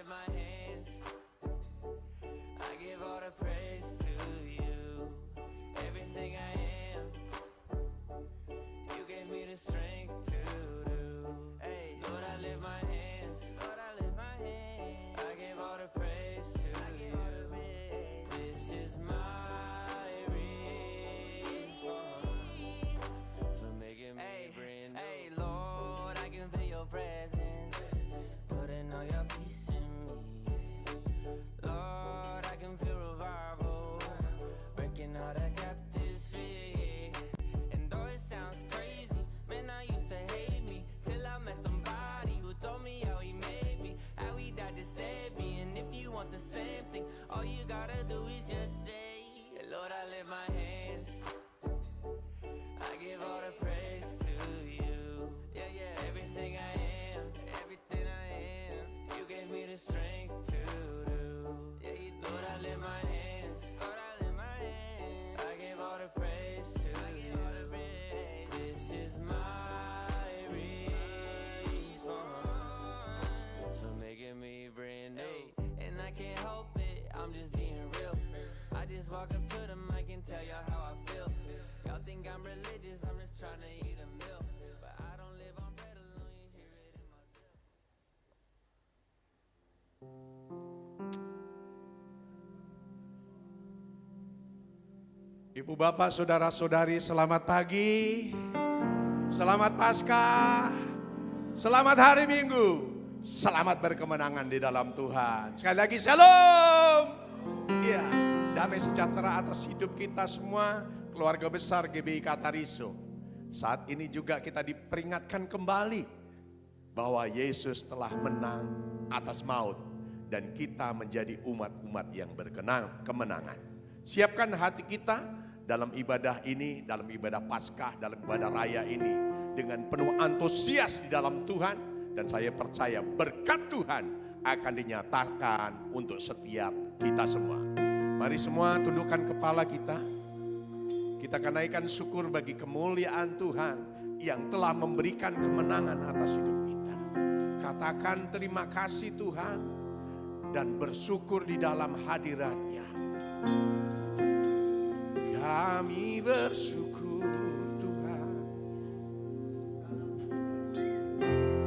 my hands. I give all the praise to you. Everything I am, you gave me the strength to do. Hey, Lord, I lift my hands. Lord, I lift my hands. I give all the praise to you. This is my response for making me brand new. Hey, Lord, I can feel your presence, putting all your peace in me. Lord, I can feel revival, breaking all the captives free. And though it sounds crazy, man, I used to hate me till I met somebody who told me how he made me, how he died to save me. And if you want the same thing, all you gotta do is just say, Lord, I lift my hands. I give all the praise to you. Yeah, yeah, everything I am, everything I am, you gave me the strength to do. Yeah, Lord, I lift my hands. Lord, I lift my hands. I give all the praise to you. This is my response for making me brand new. And I can't help it, I'm just being real. I just walk up to the mic and tell y'all how I feel. Y'all think I'm religious, I'm just trying to eat a meal. But I don't live on bread alone, you hear it in my zeal. Ibu bapak saudara-saudari, selamat pagi, selamat Paskah, selamat hari Minggu, selamat berkemenangan di dalam Tuhan. Sekali lagi shalom. Iya, damai sejahtera atas hidup kita semua, keluarga besar GBI Katariso. Saat ini juga kita diperingatkan kembali bahwa Yesus telah menang atas maut dan kita menjadi umat-umat yang berkemenangan. Siapkan hati kita dalam ibadah ini, dalam ibadah Paskah, dalam ibadah raya ini dengan penuh antusias di dalam Tuhan, dan saya percaya berkat Tuhan akan dinyatakan untuk setiap kita semua. Mari semua tundukkan kepala kita. Kita akan naikkan syukur bagi kemuliaan Tuhan yang telah memberikan kemenangan atas hidup kita. Katakan terima kasih Tuhan dan bersyukur di dalam hadirat-Nya. Kami bersyukur Tuhan,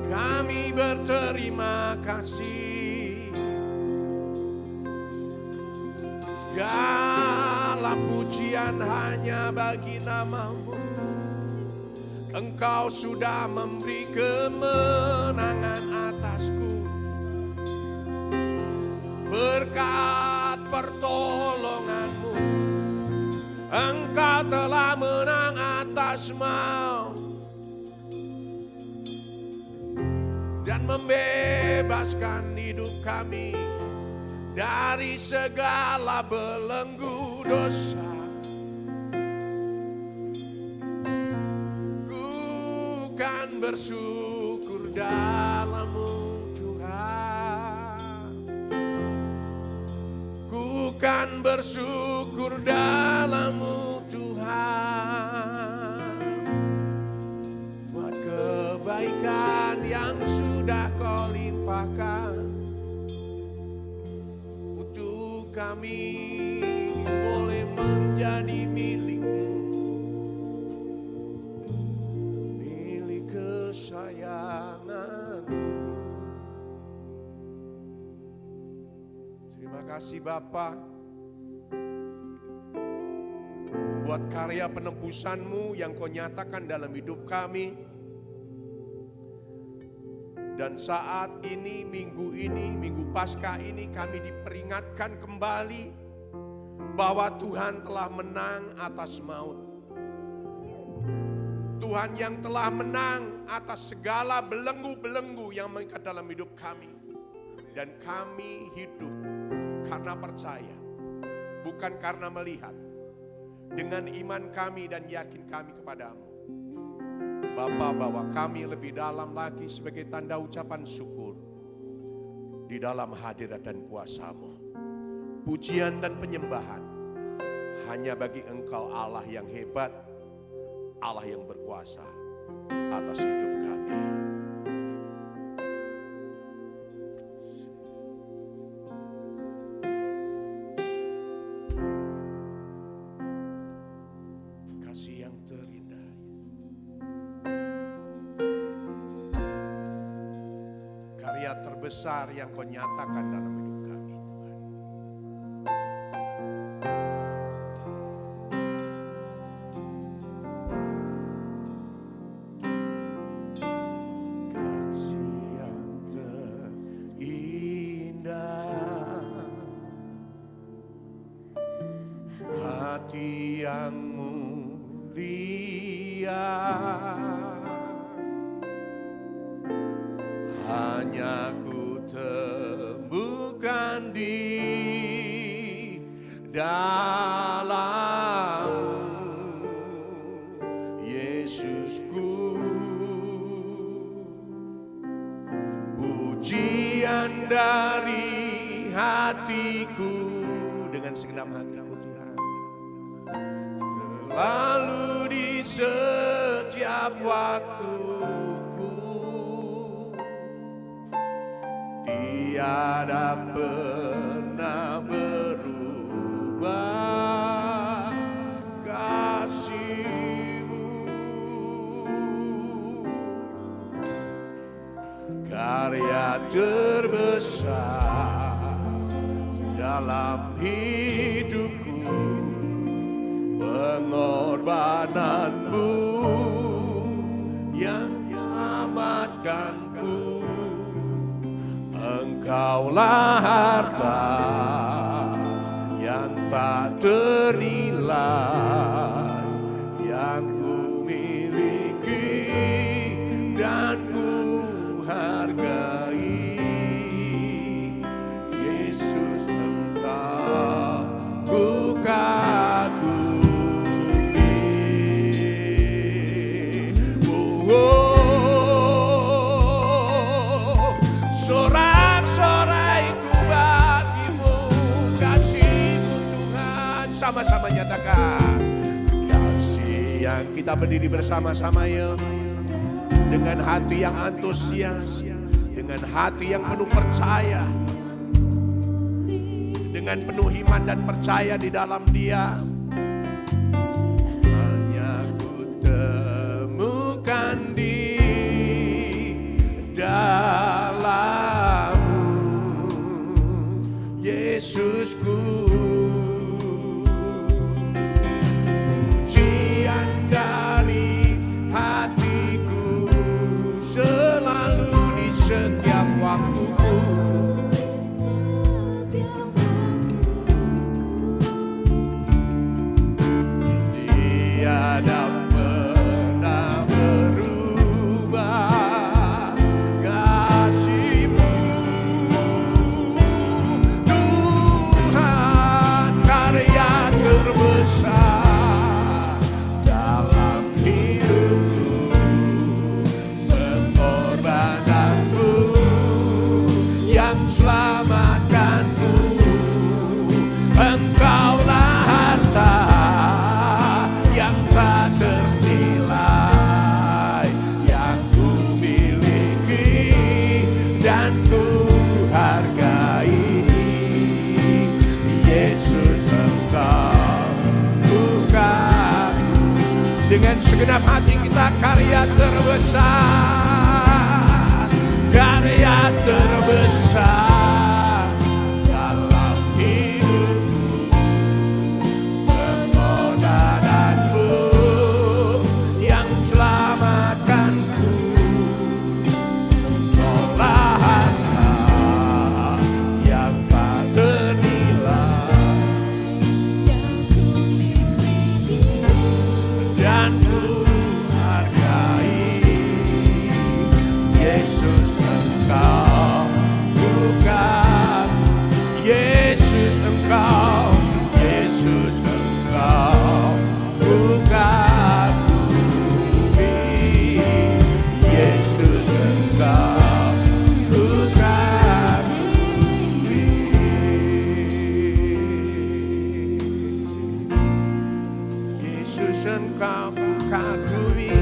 kami berterima kasih. Segala pujian hanya bagi nama-Mu. Engkau sudah memberi kemenangan atasku. Berkat pertolongan-Mu, Engkau telah menang atas maut dan membebaskan hidup kami dari segala belenggu dosa. Ku kan bersyukur dalam-Mu Tuhan. Ku kan bersyukur dalam-Mu Tuhan, buat kebaikan yang sudah Kau limpahkan untuk kami boleh menjadi milik-Mu, milik kesayangan-Mu. Terima kasih Bapa buat karya penebusan-Mu yang Kau nyatakan dalam hidup kami. Dan saat ini, Minggu Paskah ini kami diperingatkan kembali bahwa Tuhan telah menang atas maut. Tuhan yang telah menang atas segala belenggu-belenggu yang mengikat dalam hidup kami. Dan kami hidup karena percaya, bukan karena melihat. Dengan iman kami dan yakin kami kepada-Mu, Bapa, bahwa kami lebih dalam lagi sebagai tanda ucapan syukur di dalam hadirat dan kuasa-Mu. Pujian dan penyembahan hanya bagi Engkau, Allah yang hebat, Allah yang berkuasa atas hidup kami. terbesar yang kau nyatakan dalam hidup kami, Tuhan. Kasih yang terindah, hati yang mulia, hanya ku temukan di dalam-Mu, Yesusku. Pujian dari hatiku, dengan segenap hatiku Tuhan, selalu di setiap waktuku, tiada pernah berubah kasih-Mu. Karya terbesar dalam hidupku, pengorbanan-Mu yang selamatkanku. Engkaulah harta yang tak ternilai, yang ku miliki dan ku hargai. Yesus, Engkau ku kagumi. Sorak-soraiku bagimu, kasih-Mu Tuhan. Sama-sama nyatakan kasih yang kita berdiri bersama-sama ya, dengan hati yang antusias, dengan hati yang penuh percaya, dengan penuh iman dan percaya di dalam Dia. Hanya ku temukan di dalam-Mu, Yesusku. Pujian dari hatiku, selalu di setiap waktuku, tiada pernah berubah kasih-Mu. Tuhan, karya terbesar dalam hidupku, pengorbanan-Mu yang selamatkanku. Engkaulah harta yang tak ternilai, yang ku miliki dan ku hargai. Yesus, Engkau bukan. Dengan segenap hati kita, karya terbesar, karya terbesar dalam hidupku, pengorbanan-Mu yang selamatkanku. Engkaulah harta yang tak ternilai, dan ku hargai. Yesus, Engkau bukan. Yesus, Engkau. Yesus, Engkau bukan bumi. Yesus, Engkau bukan bumi. Yesus, Engkau bukan bumi,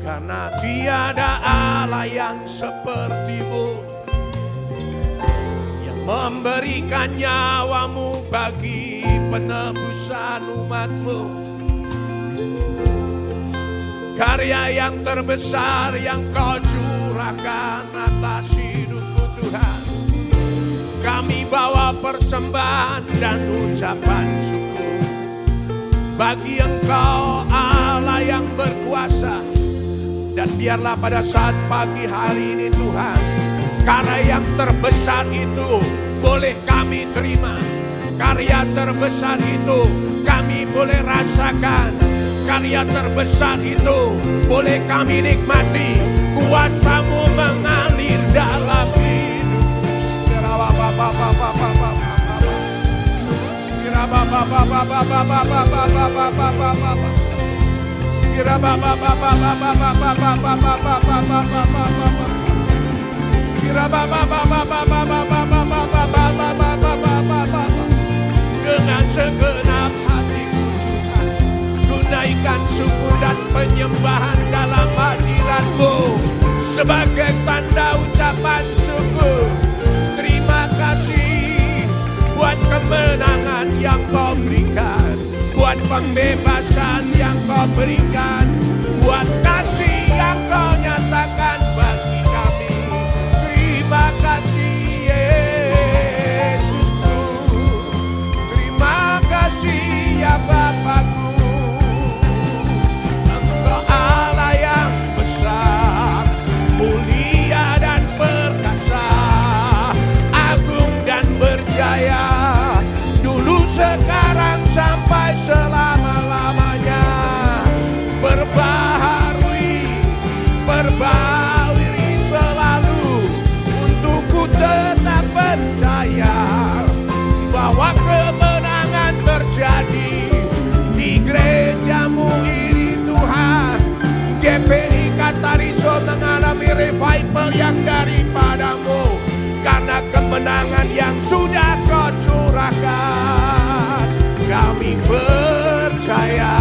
karena tiada Allah yang seperti-Mu, yang memberikan nyawa-Mu bagi penebusan umat-Mu. Karya yang terbesar yang Kau curahkan curahkan atas hidupku Tuhan. Kami bawa persembahan dan ucapan syukur bagi Engkau Allah yang berkuasa. Dan biarlah pada saat pagi hari ini Tuhan, karya yang terbesar itu boleh kami terima. Karya terbesar itu kami boleh rasakan. Karya terbesar itu boleh kami nikmati. Kuasa-Mu mengalir dalam hidup. Dengan segenap hatiku Tuhan, tunaikan syukur dan penyembahan dalam hadirat-Mu sebagai tanda ucapan syukur. Terima kasih buat kemenangan yang Kau berikan, buat pembebasan yang Kau berikan, buat kasih yang Kau nyatakan bagi kami. Terima kasih Yesusku, terima kasih ya Bapakku. Engkau Allah yang besar, mulia dan perkasa, agung dan berjaya, dulu sekarang sampai selama-lamanya. Perbaharui selalu, untukku tetap percaya bahwa kemenangan terjadi di gereja-Mu ini Tuhan. GPI Katariso mengalami revival yang daripada-Mu karena kemenangan yang sudah Kau curahkan. Kami percaya,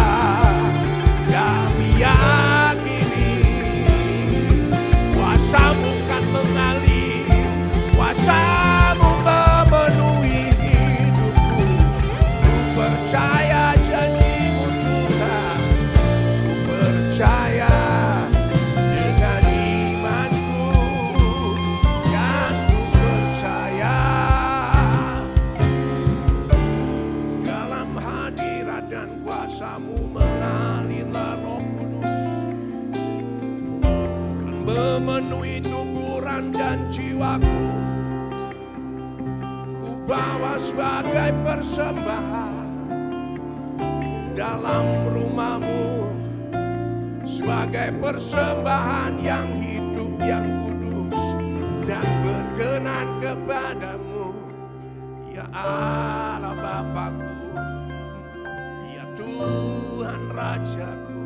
kami yakini kuasa-Mu kan mengalir, kuasa-Mu memenuhi hidupku. Ku percaya janji-Mu Tuhan, ku percaya dengan imanku, dan ku percaya dalam hadirat dan kuasa-Mu mengalirlah Roh Kudus, kan memenuhi tuburan dan jiwaku. Ku bawa sebagai persembahan dalam rumah-Mu, sebagai persembahan yang hidup, yang kudus dan berkenan kepadamu. Ya Allah Bapakku, ya Tuhan Rajaku,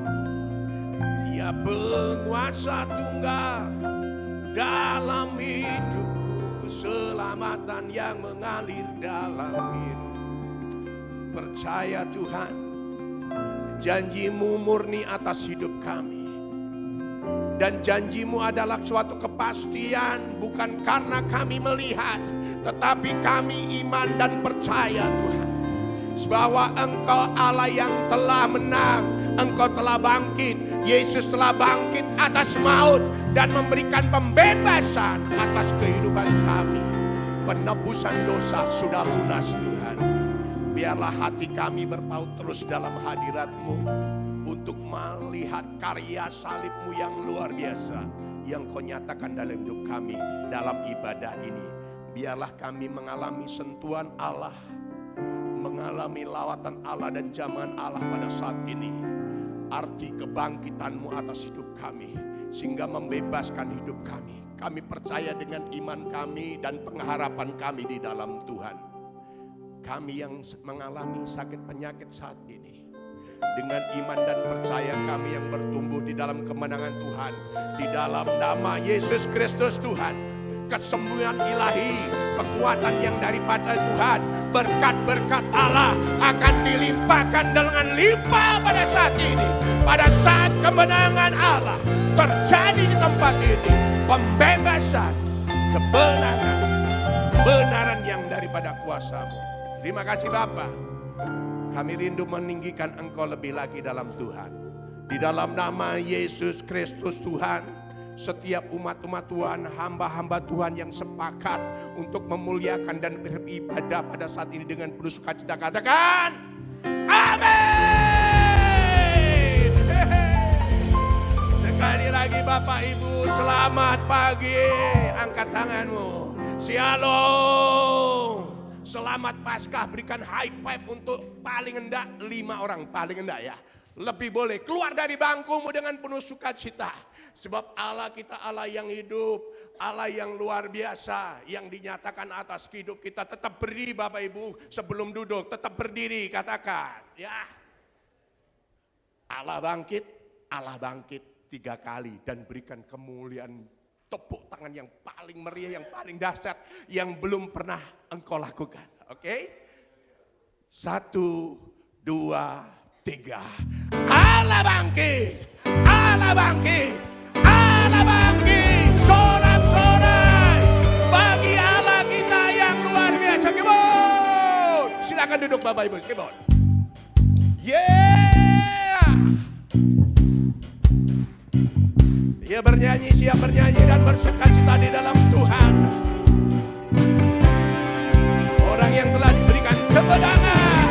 ya penguasa tunggal dalam hidupku, keselamatan yang mengalir dalam hidupku. Percaya Tuhan, janji-Mu murni atas hidup kami. Dan janji-Mu adalah suatu kepastian, bukan karena kami melihat, tetapi kami iman dan percaya Tuhan, bahwa Engkau Allah yang telah menang. Engkau telah bangkit, Yesus telah bangkit atas maut dan memberikan pembebasan atas kehidupan kami. Penebusan dosa sudah lunas Tuhan. Biarlah hati kami berpaut terus dalam hadirat-Mu untuk melihat karya salib-Mu yang luar biasa yang Kau nyatakan dalam hidup kami dalam ibadah ini. Biarlah kami mengalami sentuhan Allah, mengalami lawatan Allah dan jamahan Allah pada saat ini. Arti kebangkitan-Mu atas hidup kami sehingga membebaskan hidup kami. Kami percaya dengan iman kami dan pengharapan kami di dalam Tuhan. Kami yang mengalami sakit penyakit saat ini, dengan iman dan percaya kami yang bertumbuh di dalam kemenangan Tuhan, di dalam nama Yesus Kristus Tuhan, kesembuhan ilahi, kekuatan yang daripada Tuhan, berkat-berkat Allah akan dilimpahkan dengan limpah pada saat ini. Pada saat kemenangan Allah terjadi di tempat ini, pembebasan, kebenaran, kebenaran yang daripada kuasa-Mu. Terima kasih Bapa. Kami rindu meninggikan Engkau lebih lagi dalam Tuhan. Di dalam nama Yesus Kristus Tuhan, Setiap umat-umat Tuhan, hamba-hamba Tuhan yang sepakat untuk memuliakan dan beribadah pada saat ini dengan penuh sukacita, katakan amin. Sekali lagi Bapak Ibu, selamat pagi. Angkat tanganmu. Shalom. Selamat Paskah, berikan high five untuk paling enggak 5 orang, paling enggak ya. Lebih boleh keluar dari bangkumu dengan penuh sukacita. Sebab Allah kita Allah yang hidup, Allah yang luar biasa, yang dinyatakan atas hidup kita. Tetap berdiri Bapak Ibu, sebelum duduk tetap berdiri, katakan ya. Allah bangkit 3 kali dan berikan kemuliaan. Tepuk tangan yang paling meriah, yang paling dahsyat, yang belum pernah engkau lakukan. Oke? 1, 2, 3. Allah bangkit, Allah bangkit, Allah bangkit. Sorak-sorai bagi Allah kita yang luar biasa. Kebon. Silakan duduk Bapak Ibu. Kebon. Yeah. Dia bernyanyi, siap bernyanyi dan bersukacita di dalam Tuhan. Orang yang telah diberikan kemenangan.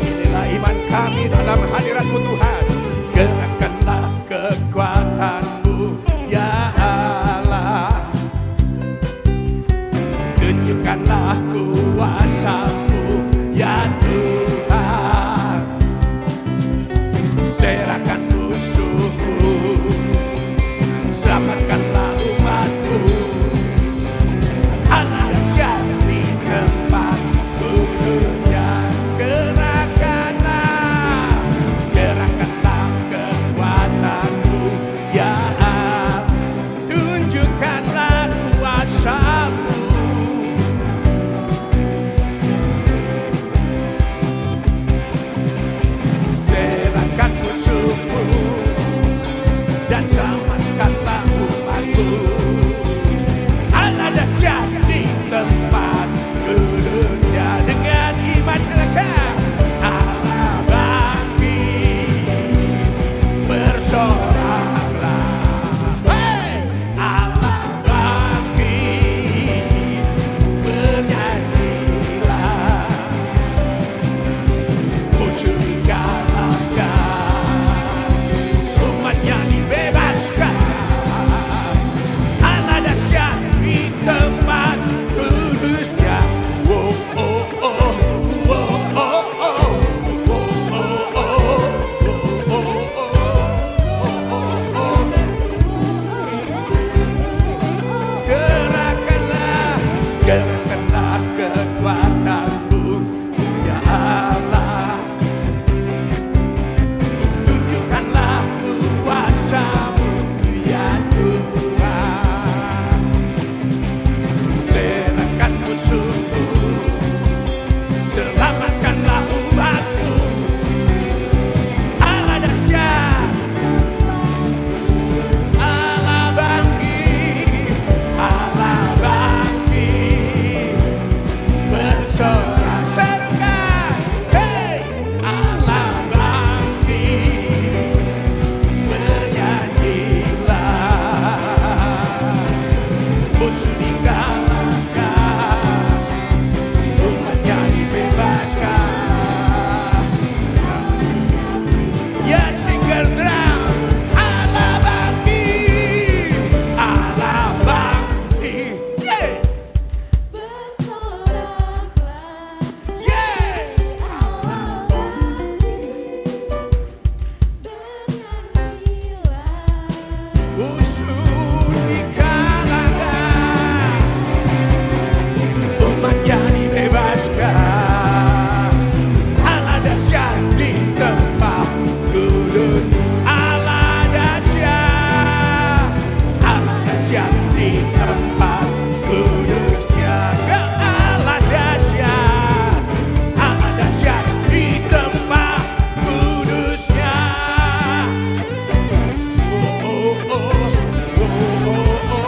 Inilah iman kami dalam hadirat-Mu Tuhan. Gerakkanlah kekuatan-Mu ya Allah. Tunjukkanlah kuasa-Mu ya Tuhan. Serahkan musuh-Mu, selamatkanlah umat-Mu. Allah jadi tempat duduknya. Gerakkanlah kekuatan-Mu ya Allah. Tunjukkanlah kuasa-Mu. Dan selamatkanlah umat-Mu. Allah dahsyat di tempat duduknya. Dengan iman katakan Allah bangkit, bersoraklah. Hey! Allah bangkit, bernyanyilah. Musuh dikalahkan, umatnya dibebaskan. Allah dahsyat di tempat kudusnya. Oh, oh, oh, oh, oh, oh, gerakkanlah kekuatan-Mu ya Allah. Tunjukkanlah kuasa-Mu ya Tuhan. Serahkan musuh-Mu, selamatkanlah umat-Mu. Allah dahsyat, Allah bangkit, Allah bangkit, bersorak. Serukan, hey, Allah bangkit, bernyanyilah. Musuh dikalahkan, umatnya dibebaskan. Ya single drum, Allah bangkit, Allah bangkit. Yeah. Yes. Musuh dikalahkan, umatnya dibebaskan. Allah dahsyat di tempat kudus. Allah dahsyat, Allah dahsyat di tempat kudusnya. Allah dahsyat, Allah dahsyat di tempat kudusnya. Oh, oh, oh, oh, oh, oh.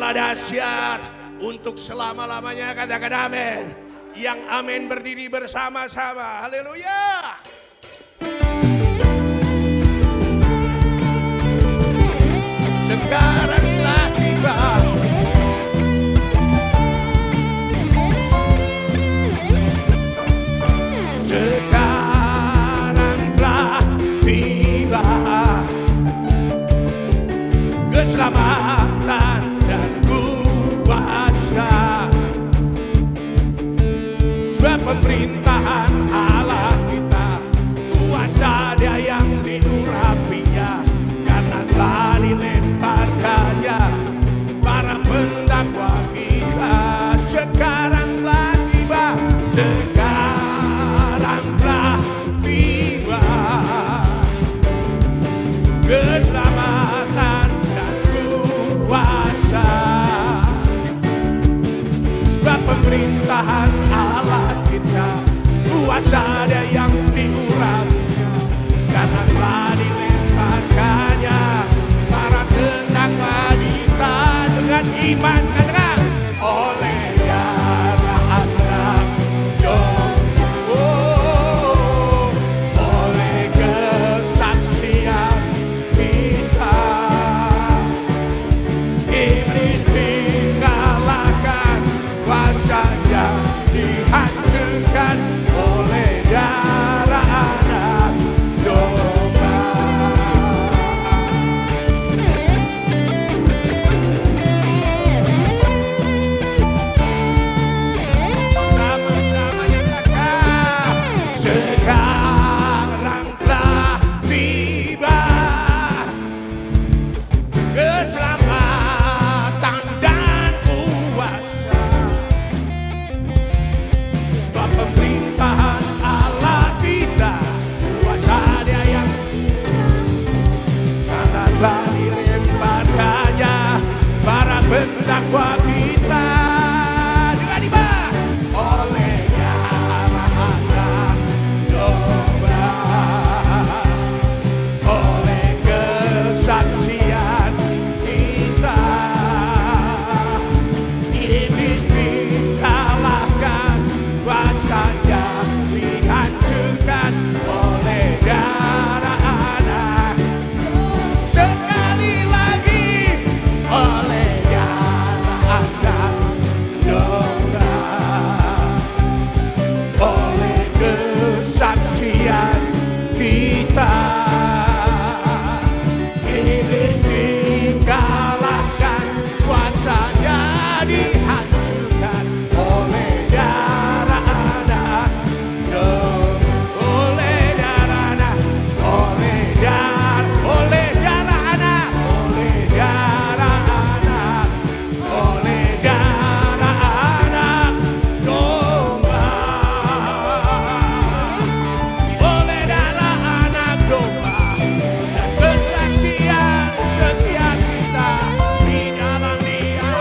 Allah dahsyat untuk selama-lamanya. Katakan amin. Yang amin berdiri bersama-sama. Haleluya. Sekarang telah tiba. Sekarang telah tiba keselamatan dan kuasa. Sebab pemerintahan Allah kita, kuasa Dia yang diurapinya, karena telah dilemparkannya para pendakwa kita. Sekarang telah tiba, sekarang telah tiba keselamatan dan kuasa. Sebab pemerintahan Allah kita, kuasa Dia yang diurapinya, karena telah dilemparkannya para terdakwa kita. Dengan iman katakan, oleh darah Anak Domba, oleh kesaksian kita, iblis dikalahkan, kuasanya dihancurkan oleh darah Anak Domba. Sama-sama nyatakan, sekarang telah tiba keselamatan dan kuasa. Sebab pemerintahan Allah kita, kuasa Dia yang, karena telah dilemparkannya para pendakwa kita. Dengan iman, oleh darah Anak Domba, oleh kesaksian kita, iblis dikalahkan, kuasanya dihancurkan oleh darah Anak. Sekali lagi, oleh darah Anak Domba, oleh kesaksian kita, iblis dikalahkan, kuasanya dihancurkan oleh darah Anak Domba, oleh darah Anak, oleh darah Anak, oleh darah Anak, oleh darah Anak Domba, oleh darah Anak Domba, dan kesaksian setia kita di dalam Dia.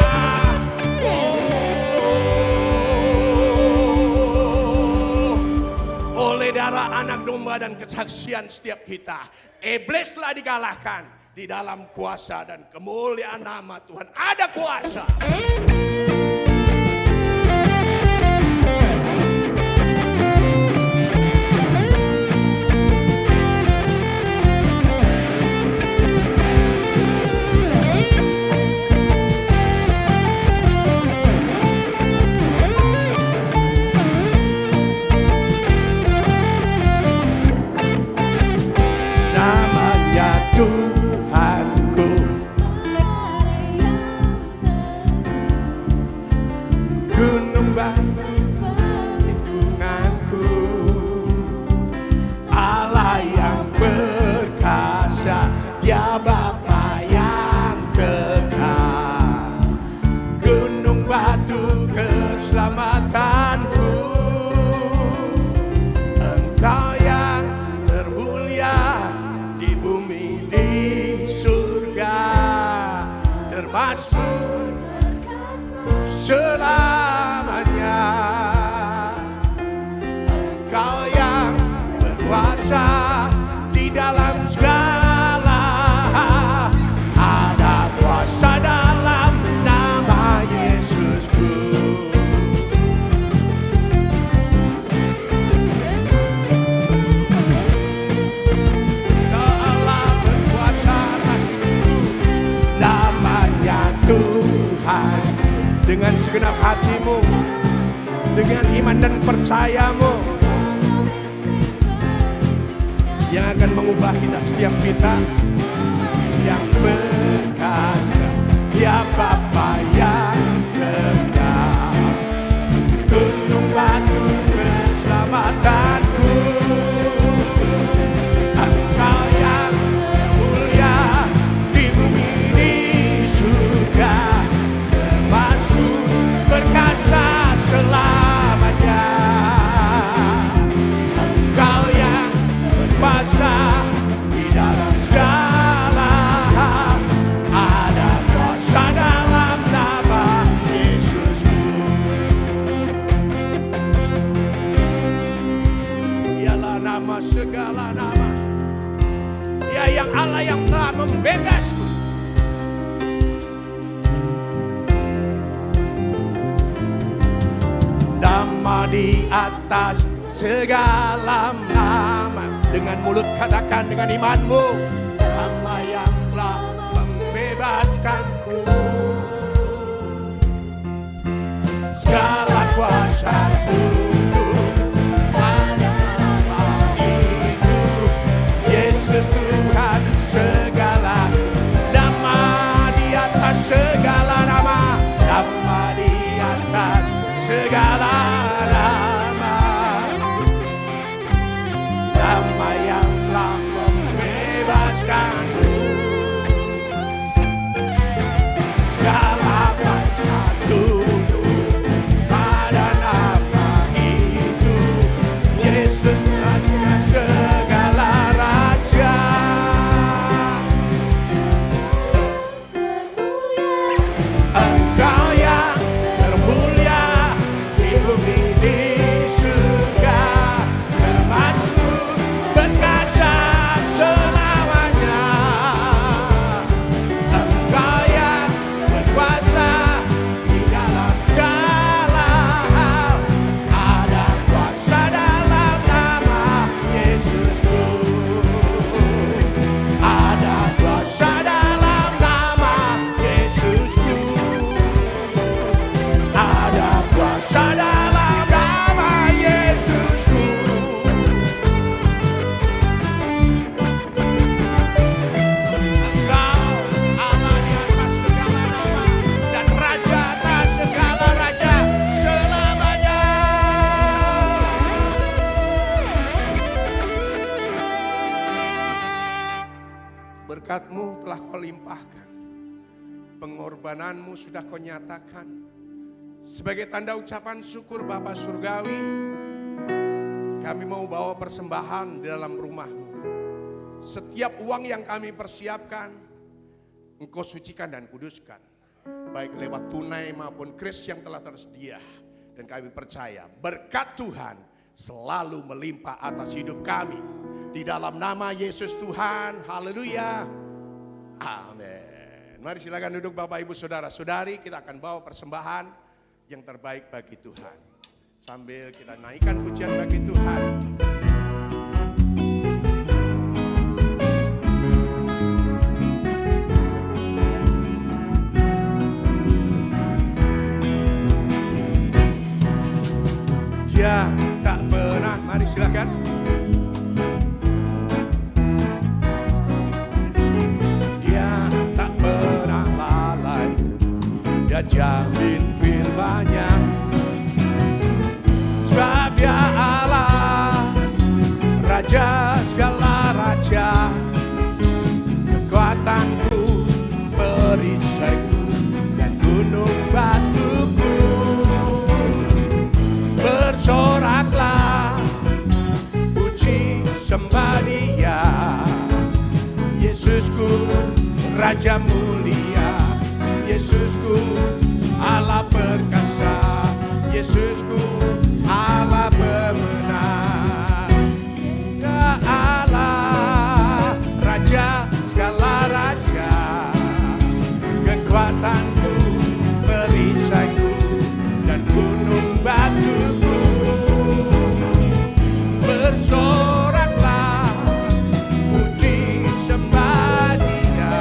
Oleh darah Anak Domba dan kesaksian setiap kita, iblis telah dikalahkan. Di dalam kuasa dan kemuliaan nama Tuhan ada kuasa. Namanya Tuhanku, gunung batu lindunganku, Allah yang perkasa, Dia Bapa yang kekal, gunung batu keselamatanku, Engkau yang termulia di bumi di surga, termasuk selamanya. Engkau yang berkuasa di dalam segala, ada kuasa dalam nama dengan segenap hatimu, dengan iman dan percayamu, yang akan mengubah kita, setiap kita yang perkasa, ya Bapa yang kekal, gunung batu keselamatanku, Engkau yang mulia di bumi di surga, termasuk perkasa selamanya. Engkau yang berkuasa di dalam segala hal, ada kuasa dalam nama Yesusku. Dialah nama segala nama, Dia yang Allah yang telah membebasku. Nama di atas segala nama. Dengan mulut katakan dengan imanmu, nama yang telah membebaskanku. Segala kuasa tunduk pada nama itu, Yesus Tuhan segala nama, di atas segala nama, nama di atas segala nama, nama yang telah membebaskanku. Segala bangsa tunduk pada nama itu, Yesus Raja segala raja. Engkau yang termulia di bumi di surga, termasuk perkasa selamanya. Engkau yang berkuasa di dalam segala hal, ada kuasa dalam nama Yesusku, ada kuasa dalam nama Yesusku, ada kuasa dalam nama Yesusku. Engkau Allah di atas segala nama dan Raja atas segala raja selamanya. Berkat-Mu telah Kau limpahkan, pengorbananmu sudah Kau nyatakan. Sebagai tanda ucapan syukur Bapa Surgawi, kami mau bawa persembahan di dalam rumah-Mu. Setiap uang yang kami persiapkan, Engkau sucikan dan kuduskan, baik lewat tunai maupun kris yang telah tersedia. Dan kami percaya berkat Tuhan selalu melimpah atas hidup kami. Di dalam nama Yesus Tuhan, haleluya, amin. Mari silakan duduk Bapak Ibu Saudara-saudari, kita akan bawa persembahan yang terbaik bagi Tuhan. Sambil kita naikkan pujian bagi Tuhan. Dia tak pernah, mari silakan. Dia tak pernah lalai, Dia jamin firman-Nya. Sebab Dia Allah, Raja segala raja, kekuatanku, perisaiku, dan gunung batuku. Bersoraklah, puji sembah Dia, Yesusku Raja mulia, Yesusku Allah perkasa, Yesusku Allah pemenang. Ya Allah, Raja segala raja, kekuatanku, perisaiku, dan gunung batuku. Bersoraklah, puji sembah Dia,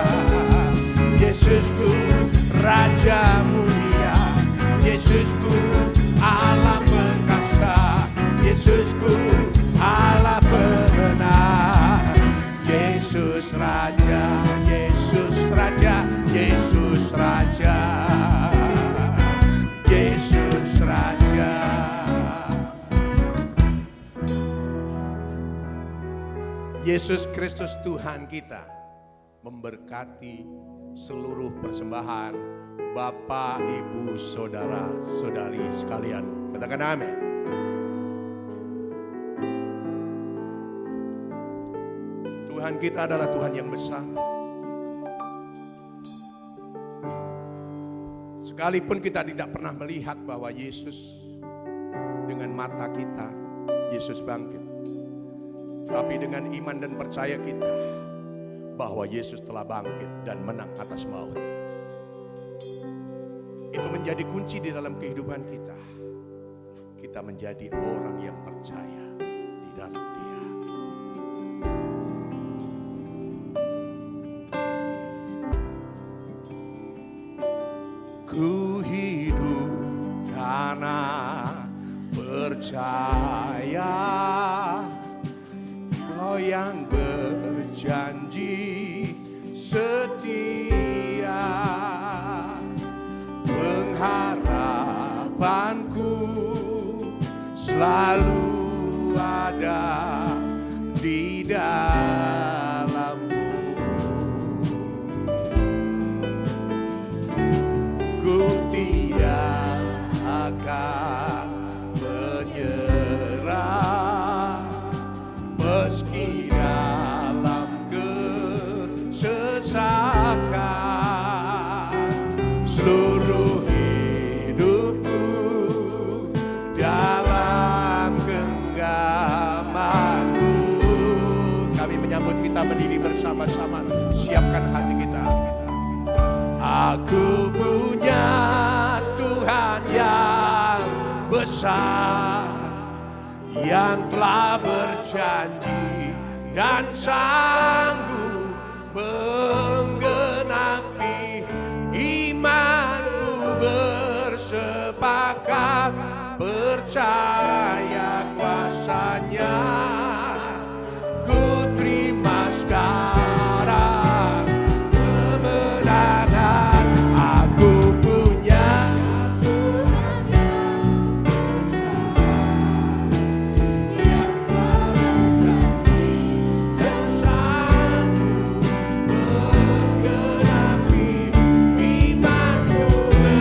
Yesusku Raja mulia, Yesus Kristus Tuhan kita memberkati seluruh persembahan Bapak, Ibu, Saudara, Saudari sekalian. Katakan amin. Tuhan kita adalah Tuhan yang besar. Sekalipun kita tidak pernah melihat bahwa Yesus dengan mata kita, Yesus bangkit. Tapi dengan iman dan percaya kita bahwa Yesus telah bangkit dan menang atas maut. Itu menjadi kunci di dalam kehidupan kita. Kita menjadi orang yang percaya di dalam Dia. Ku hidup karena percaya Kau yang berjanji setia. Pengharapanku selalu ada di dalam-Mu. Ku tidak akan menyerah meski dalam kesesakan. Seluruh hidupku dalam genggaman-Mu. Kami menyambut, kita berdiri bersama-sama. Siapkan hati kita. Aku punya Tuhan yang besar, yang telah berjanji dan sanggup menggenapi. Imanku bersepakat percaya kuasa-Nya. Ku terima sekarang kemenangan. Aku punya Tuhan yang besar, yang telah berjanji dan sanggup menggenapi. Imanku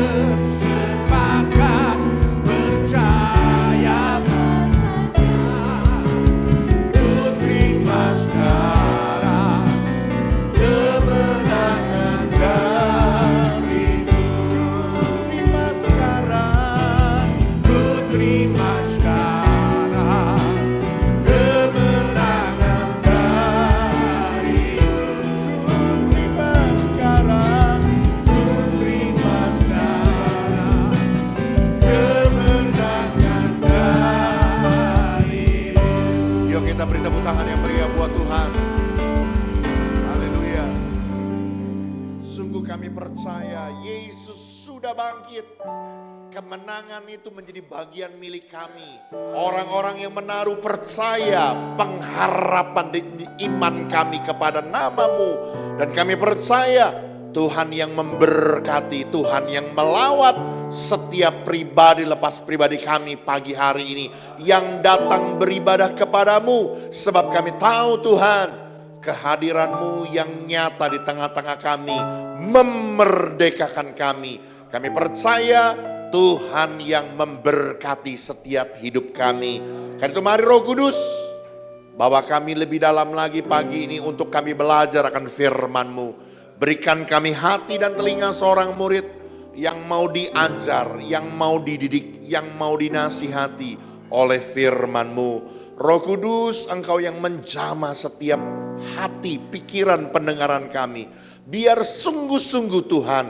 bersepakat percaya kuasa-Nya. Ku terima sekarang kemenangan darimu. Terima sekarang, ku terima sekarang kemenangan darimu. Terima sekarang, ku terima sekarang kemenangan darimu. Yuk kita beri tepuk tangan yang meriah buat Tuhan. Haleluya. Sungguh kami percaya Yesus sudah bangkit. Kemenangan itu menjadi bagian milik kami. Orang-orang yang menaruh percaya, pengharapan di iman kami kepada nama-Mu. Dan kami percaya Tuhan yang memberkati, Tuhan yang melawat setiap pribadi lepas pribadi kami pagi hari ini. Yang datang beribadah kepadamu. Sebab kami tahu Tuhan, kehadiran-Mu yang nyata di tengah-tengah kami memerdekakan kami. Kami percaya Tuhan yang memberkati setiap hidup kami. Karena itu mari Roh Kudus, bawa kami lebih dalam lagi pagi ini untuk kami belajar akan firman-Mu. Berikan kami hati dan telinga seorang murid yang mau diajar, yang mau dididik, yang mau dinasihati oleh firman-Mu. Roh Kudus, Engkau yang menjamah setiap hati, pikiran, pendengaran kami. Biar sungguh-sungguh Tuhan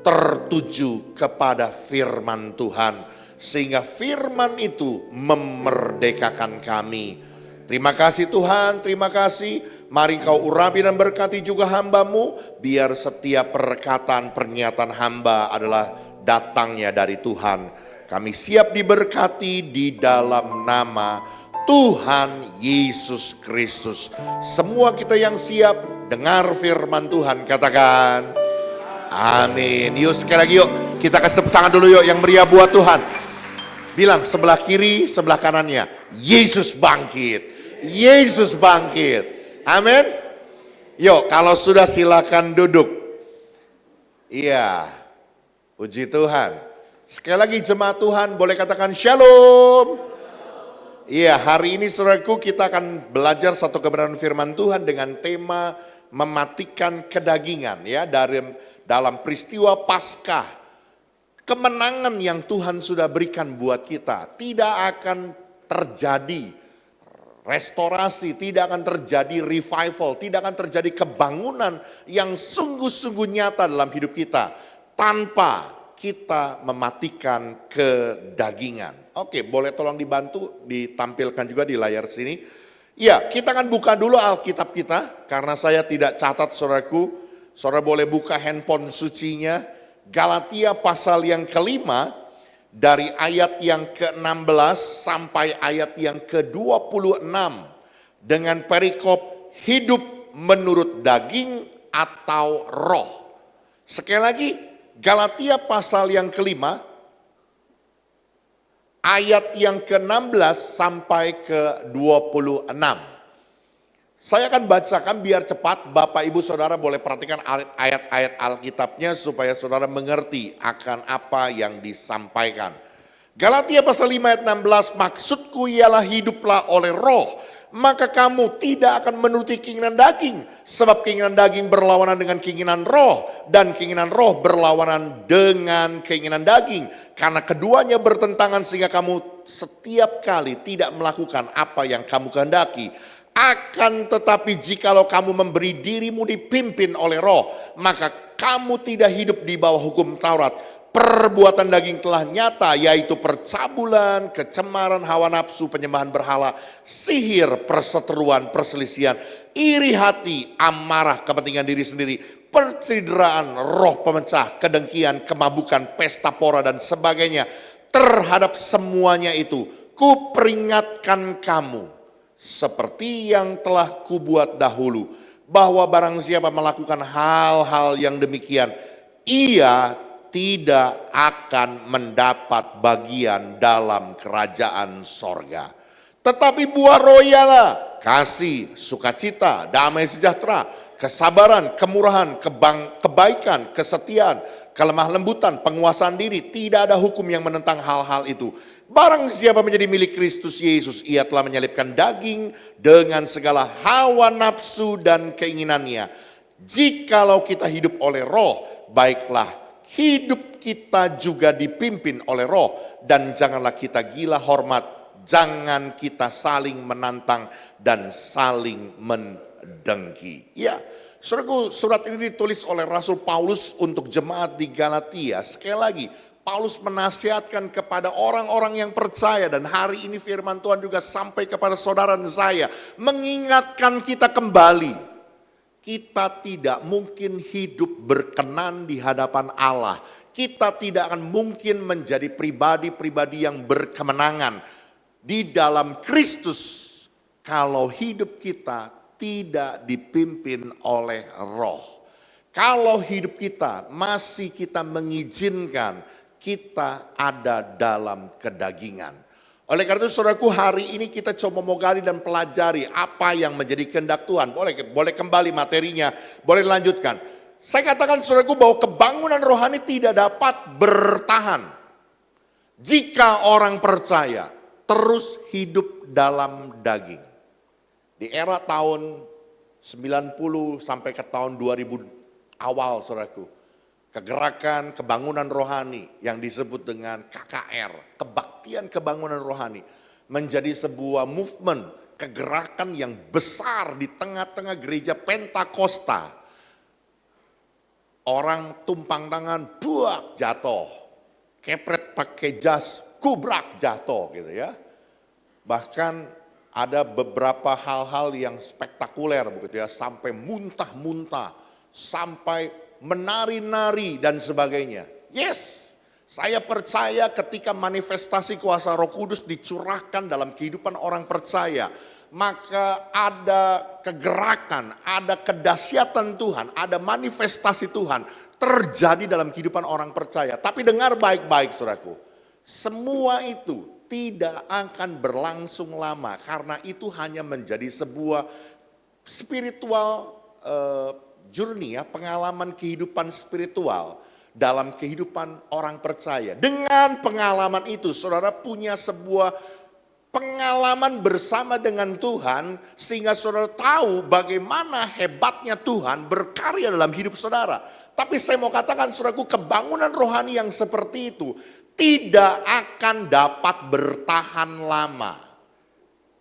tertuju kepada firman Tuhan. Sehingga firman itu memerdekakan kami. Terima kasih Tuhan, terima kasih. Mari Kau urapi dan berkati juga hamba-Mu. Biar setiap perkataan pernyataan hamba adalah datangnya dari Tuhan. Kami siap diberkati di dalam nama Tuhan Yesus Kristus. Semua kita yang siap dengar firman Tuhan katakan amin. Yuk sekali lagi yuk kita kasih tepuk tangan dulu yuk yang meriah buat Tuhan. Bilang sebelah kiri sebelah kanannya, Yesus bangkit, Yesus bangkit. Amin. Yuk, kalau sudah silakan duduk. Iya, puji Tuhan. Sekali lagi jemaat Tuhan boleh katakan shalom. Iya, hari ini saudaraku kita akan belajar satu kebenaran firman Tuhan dengan tema mematikan kedagingan ya, dalam peristiwa Paskah. Kemenangan yang Tuhan sudah berikan buat kita tidak akan terjadi restorasi, tidak akan terjadi revival, tidak akan terjadi kebangunan yang sungguh-sungguh nyata dalam hidup kita tanpa kita mematikan kedagingan. Oke, boleh tolong dibantu ditampilkan juga di layar sini. Ya, kita akan buka dulu Alkitab kita karena saya tidak catat saudaraku. Saudara boleh buka handphone sucinya. Galatia pasal yang kelima. Dari ayat yang ke-16 sampai ayat yang ke-26 dengan perikop hidup menurut daging atau roh. Sekali lagi, Galatia pasal yang kelima, ayat yang ke-16 sampai ke-26. Saya akan bacakan biar cepat, Bapak Ibu Saudara boleh perhatikan ayat-ayat Alkitabnya supaya saudara mengerti akan apa yang disampaikan. Galatia pasal 5 ayat 16, maksudku ialah hiduplah oleh roh, maka kamu tidak akan menuruti keinginan daging. Sebab keinginan daging berlawanan dengan keinginan roh, dan keinginan roh berlawanan dengan keinginan daging. Karena keduanya bertentangan sehingga kamu setiap kali tidak melakukan apa yang kamu kehendaki. Akan tetapi jikalau kamu memberi dirimu dipimpin oleh roh, maka kamu tidak hidup di bawah hukum Taurat. Perbuatan daging telah nyata, yaitu percabulan, kecemaran, hawa nafsu, penyembahan berhala, sihir, perseteruan, perselisihan, iri hati, amarah, kepentingan diri sendiri, percideraan, roh pemecah, kedengkian, kemabukan, pesta pora, dan sebagainya. Terhadap semuanya itu, kuperingatkan kamu, seperti yang telah kubuat dahulu, bahwa barang siapa melakukan hal-hal yang demikian, ia tidak akan mendapat bagian dalam kerajaan sorga. Tetapi buah roh ialah kasih, sukacita, damai sejahtera, kesabaran, kemurahan, kebaikan, kesetiaan, kelemah lembutan, penguasaan diri. Tidak ada hukum yang menentang hal-hal itu. Barang siapa menjadi milik Kristus Yesus, ia telah menyalibkan daging dengan segala hawa nafsu dan keinginannya. Jikalau kita hidup oleh roh, baiklah hidup kita juga dipimpin oleh roh. Dan janganlah kita gila hormat, jangan kita saling menantang dan saling mendengki. Ya, saudaraku, surat ini ditulis oleh Rasul Paulus untuk jemaat di Galatia. Sekali lagi, Paulus menasihatkan kepada orang-orang yang percaya, dan hari ini firman Tuhan juga sampai kepada saudara dan saya, mengingatkan kita kembali. Kita tidak mungkin hidup berkenan di hadapan Allah. Kita tidak akan mungkin menjadi pribadi-pribadi yang berkemenangan di dalam Kristus kalau hidup kita tidak dipimpin oleh roh. Kalau hidup kita masih kita mengizinkan kita ada dalam kedagingan. Oleh karena itu saudaraku, hari ini kita coba mau gali dan pelajari apa yang menjadi kehendak Tuhan. Boleh kembali materinya, boleh lanjutkan. Saya katakan saudaraku bahwa kebangunan rohani tidak dapat bertahan jika orang percaya terus hidup dalam daging. Di era tahun 90 sampai ke tahun 2000 awal saudaraku, kegerakan kebangunan rohani yang disebut dengan KKR, kebaktian kebangunan rohani, menjadi sebuah movement, kegerakan yang besar di tengah-tengah gereja Pentakosta. Orang tumpang tangan, buak jatuh, kepret pakai jas, kubrak jatuh gitu ya. Bahkan ada beberapa hal-hal yang spektakuler begitu ya, sampai muntah-muntah, sampai menari-nari dan sebagainya. Yes, saya percaya ketika manifestasi kuasa Roh Kudus dicurahkan dalam kehidupan orang percaya, maka ada kegerakan, ada kedahsyatan Tuhan, ada manifestasi Tuhan terjadi dalam kehidupan orang percaya. Tapi dengar baik-baik saudaraku, semua itu tidak akan berlangsung lama karena itu hanya menjadi sebuah spiritual journey ya, pengalaman kehidupan spiritual dalam kehidupan orang percaya. Dengan pengalaman itu saudara punya sebuah pengalaman bersama dengan Tuhan sehingga saudara tahu bagaimana hebatnya Tuhan berkarya dalam hidup saudara. Tapi saya mau katakan saudaraku, kebangunan rohani yang seperti itu tidak akan dapat bertahan lama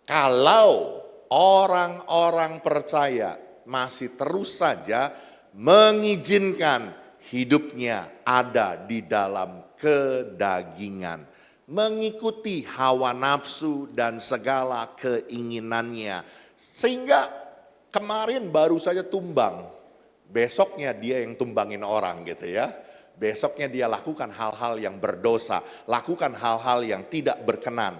kalau orang-orang percaya masih terus saja mengizinkan hidupnya ada di dalam kedagingan, mengikuti hawa nafsu dan segala keinginannya. Sehingga kemarin baru saja tumbang, besoknya dia yang tumbangin orang gitu ya. Besoknya dia lakukan hal-hal yang berdosa, lakukan hal-hal yang tidak berkenan.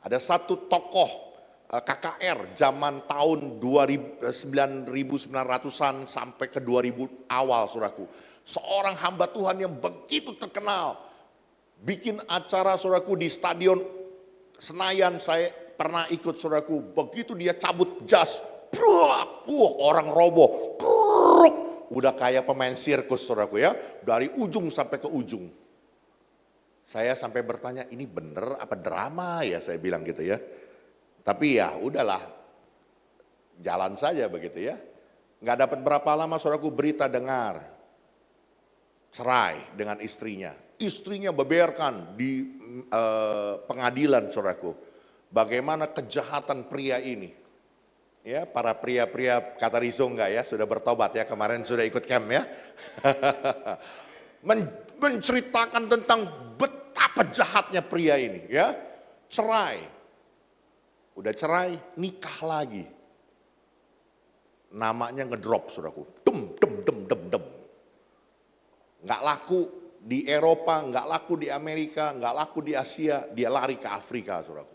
Ada satu tokoh KKR zaman tahun 1900-an sampai ke 2000 awal saudaraku. Seorang hamba Tuhan yang begitu terkenal. Bikin acara saudaraku di stadion Senayan, saya pernah ikut saudaraku. Begitu dia cabut jas, orang roboh. Udah kayak pemain sirkus saudaraku ya. Dari ujung sampai ke ujung. Saya sampai bertanya, ini bener apa drama ya, saya bilang gitu ya. Tapi ya udahlah, jalan saja begitu ya. Nggak dapat berapa lama saudaraku berita dengar cerai dengan istrinya. Istrinya beberkan di pengadilan saudaraku. Bagaimana kejahatan pria ini. Ya, para pria-pria kata Rizzo enggak ya, sudah bertobat ya, kemarin sudah ikut camp ya. Menceritakan tentang betapa jahatnya pria ini ya. Cerai. Udah cerai, nikah lagi. Namanya ngedrop saudaraku. Dem. Nggak laku di Eropa, nggak laku di Amerika, nggak laku di Asia. Dia lari ke Afrika saudaraku.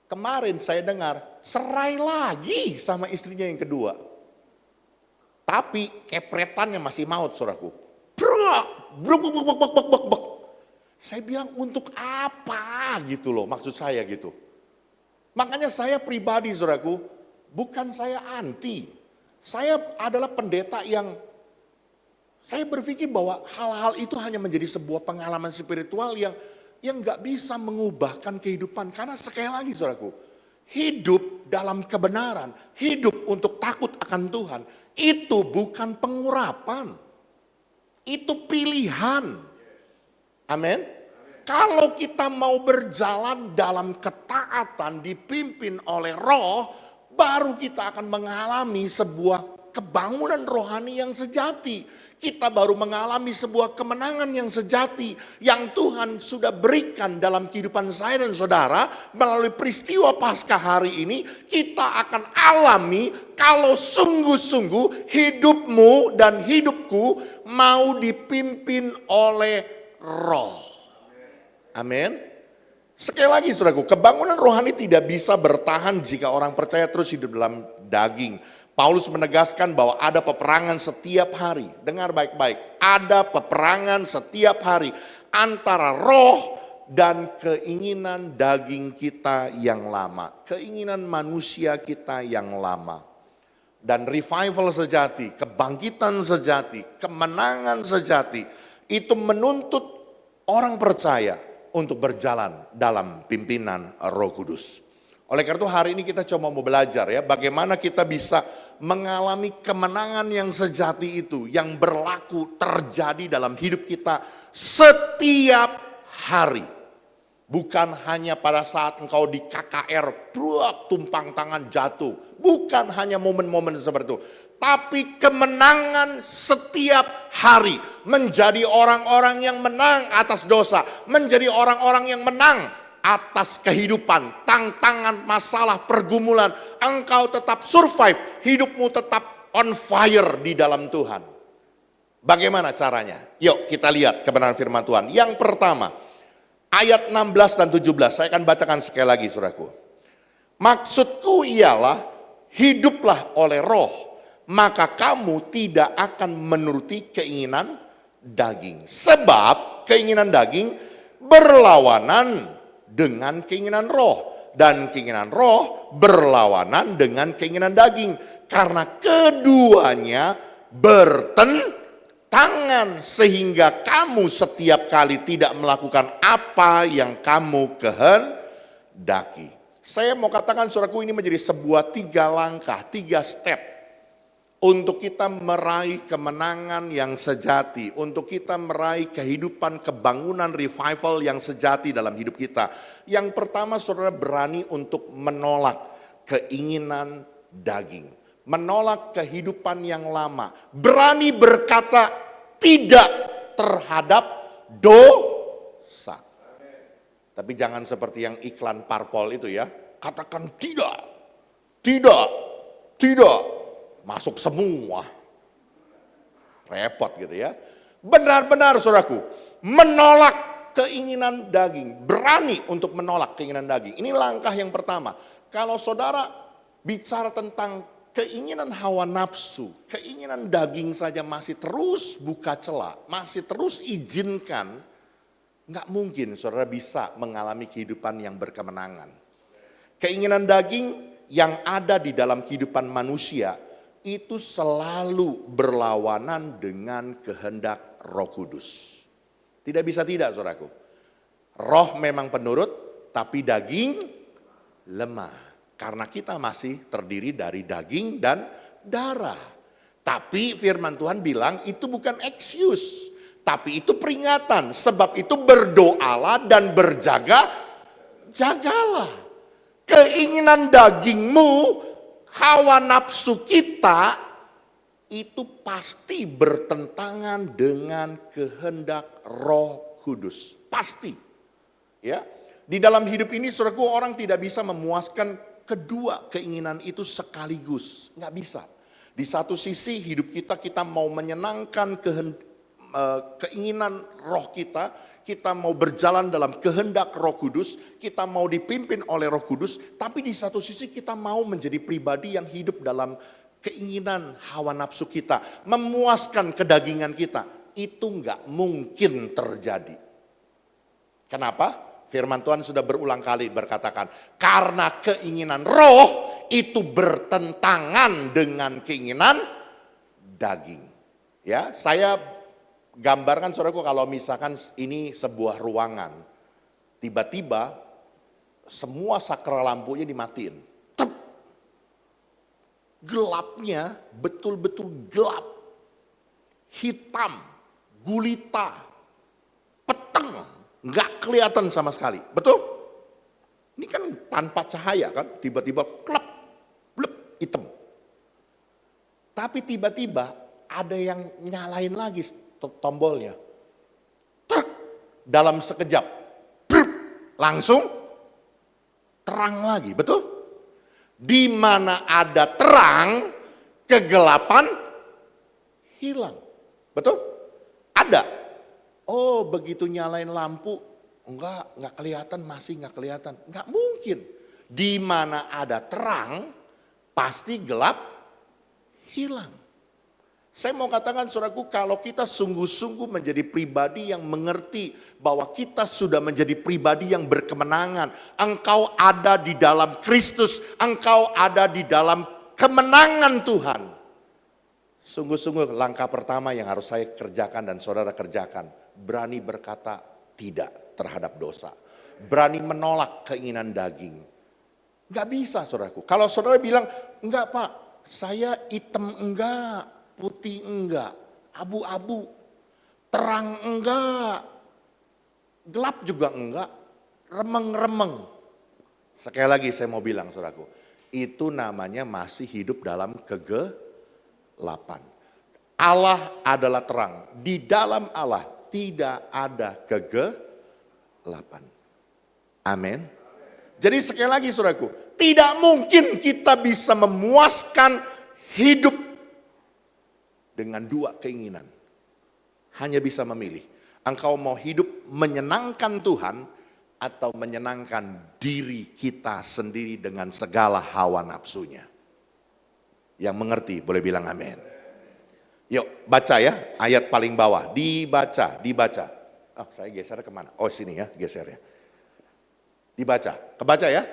Kemarin saya dengar, cerai lagi sama istrinya yang kedua. Tapi kepretannya masih maut saudaraku. Saya bilang untuk apa gitu loh, maksud saya gitu. Makanya saya pribadi saudaraku, bukan saya anti. Saya adalah pendeta yang saya berpikir bahwa hal-hal itu hanya menjadi sebuah pengalaman spiritual yang gak bisa mengubahkan kehidupan. Karena sekali lagi saudaraku, hidup dalam kebenaran, hidup untuk takut akan Tuhan, itu bukan pengurapan. Itu pilihan. Amin. Kalau kita mau berjalan dalam ketaatan dipimpin oleh Roh, baru kita akan mengalami sebuah kebangunan rohani yang sejati. Kita baru mengalami sebuah kemenangan yang sejati yang Tuhan sudah berikan dalam kehidupan saya dan saudara melalui peristiwa Paskah hari ini. Kita akan alami kalau sungguh-sungguh hidupmu dan hidupku mau dipimpin oleh Roh. Amin. Sekali lagi saudaraku, kebangunan rohani tidak bisa bertahan jika orang percaya terus hidup dalam daging. Paulus menegaskan bahwa ada peperangan setiap hari. Dengar baik-baik, ada peperangan setiap hari antara roh dan keinginan daging kita yang lama. Keinginan manusia kita yang lama. Dan revival sejati, kebangkitan sejati, kemenangan sejati, itu menuntut orang percaya untuk berjalan dalam pimpinan Roh Kudus. Oleh karena itu hari ini kita coba mau belajar ya, bagaimana kita bisa mengalami kemenangan yang sejati itu, yang berlaku terjadi dalam hidup kita setiap hari. Bukan hanya pada saat engkau di KKR, tumpang tangan jatuh. Bukan hanya momen-momen seperti itu. Tapi kemenangan setiap hari. Menjadi orang-orang yang menang atas dosa. Menjadi orang-orang yang menang atas kehidupan. Tantangan, masalah, pergumulan. Engkau tetap survive. Hidupmu tetap on fire di dalam Tuhan. Bagaimana caranya? Yuk kita lihat kebenaran firman Tuhan. Yang pertama, ayat 16 dan 17. Saya akan bacakan sekali lagi saudaraku. Maksudku ialah hiduplah oleh roh. Maka kamu tidak akan menuruti keinginan daging. Sebab keinginan daging berlawanan dengan keinginan roh. dan keinginan roh berlawanan dengan keinginan daging. Karena keduanya bertentangan sehingga kamu setiap kali tidak melakukan apa yang kamu kehendaki. Saya mau katakan saudaraku, ini menjadi sebuah 3 langkah, 3 step untuk kita meraih kemenangan yang sejati, untuk kita meraih kehidupan kebangunan revival yang sejati dalam hidup kita. Yang pertama, saudara berani untuk menolak keinginan daging, menolak kehidupan yang lama, berani berkata tidak terhadap dosa. Tapi jangan seperti yang iklan parpol itu ya, katakan tidak, tidak, tidak. Masuk semua. Repot gitu ya. Benar-benar saudaraku, menolak keinginan daging. Berani untuk menolak keinginan daging. Ini langkah yang pertama. Kalau saudara bicara tentang keinginan hawa nafsu, keinginan daging saja masih terus buka celah, masih terus izinkan, nggak mungkin saudara bisa mengalami kehidupan yang berkemenangan. Keinginan daging yang ada di dalam kehidupan manusia itu selalu berlawanan dengan kehendak Roh Kudus. Tidak bisa tidak, saudaraku. Roh memang penurut, tapi daging lemah. Karena kita masih terdiri dari daging dan darah. Tapi firman Tuhan bilang itu bukan excuse, tapi itu peringatan. Sebab itu berdoalah dan jagalah. Keinginan dagingmu, hawa nafsu kita itu pasti bertentangan dengan kehendak Roh Kudus. Pasti. Ya. Di dalam hidup ini saudaraku, orang tidak bisa memuaskan kedua keinginan itu sekaligus. Nggak bisa. Di satu sisi hidup kita mau menyenangkan keinginan roh kita mau berjalan dalam kehendak Roh Kudus, kita mau dipimpin oleh Roh Kudus, tapi di satu sisi kita mau menjadi pribadi yang hidup dalam keinginan hawa nafsu kita, memuaskan kedagingan kita. Itu nggak mungkin terjadi. Kenapa? Firman Tuhan sudah berulang kali berkatakan, karena keinginan roh itu bertentangan dengan keinginan daging. Ya, saya gambarkan saudaraku, kalau misalkan ini sebuah ruangan, tiba-tiba semua sakral lampunya dimatiin. Tep. Gelapnya betul-betul gelap. Hitam, gulita, peteng, nggak kelihatan sama sekali. Betul? Ini kan tanpa cahaya kan, tiba-tiba klep, blep, hitam. Tapi tiba-tiba ada yang nyalain lagi tombolnya. Truk, dalam sekejap. Bruk, langsung terang lagi, betul? Di mana ada terang, kegelapan hilang. Betul? Ada. Oh, begitu nyalain lampu, enggak kelihatan, masih enggak kelihatan. Enggak mungkin. Di mana ada terang, pasti gelap hilang. Saya mau katakan saudaraku, kalau kita sungguh-sungguh menjadi pribadi yang mengerti bahwa kita sudah menjadi pribadi yang berkemenangan. Engkau ada di dalam Kristus, engkau ada di dalam kemenangan Tuhan. Sungguh-sungguh langkah pertama yang harus saya kerjakan dan saudara kerjakan. Berani berkata tidak terhadap dosa. Berani menolak keinginan daging. Enggak bisa saudaraku. Kalau saudara bilang, enggak Pak, saya hitam enggak. Putih enggak, abu-abu, terang enggak, gelap juga enggak, remeng-remeng. Sekali lagi saya mau bilang saudaraku, itu namanya masih hidup dalam kegelapan. Allah adalah terang, di dalam Allah tidak ada kegelapan. Amin. Jadi sekali lagi saudaraku, tidak mungkin kita bisa memuaskan hidup dengan dua keinginan. Hanya bisa memilih. Engkau mau hidup menyenangkan Tuhan atau menyenangkan diri kita sendiri dengan segala hawa nafsunya. Yang mengerti boleh bilang amin. Yuk baca ya, ayat paling bawah. Dibaca. Oh saya geser kemana? Oh sini ya geser ya. Dibaca, kebaca ya.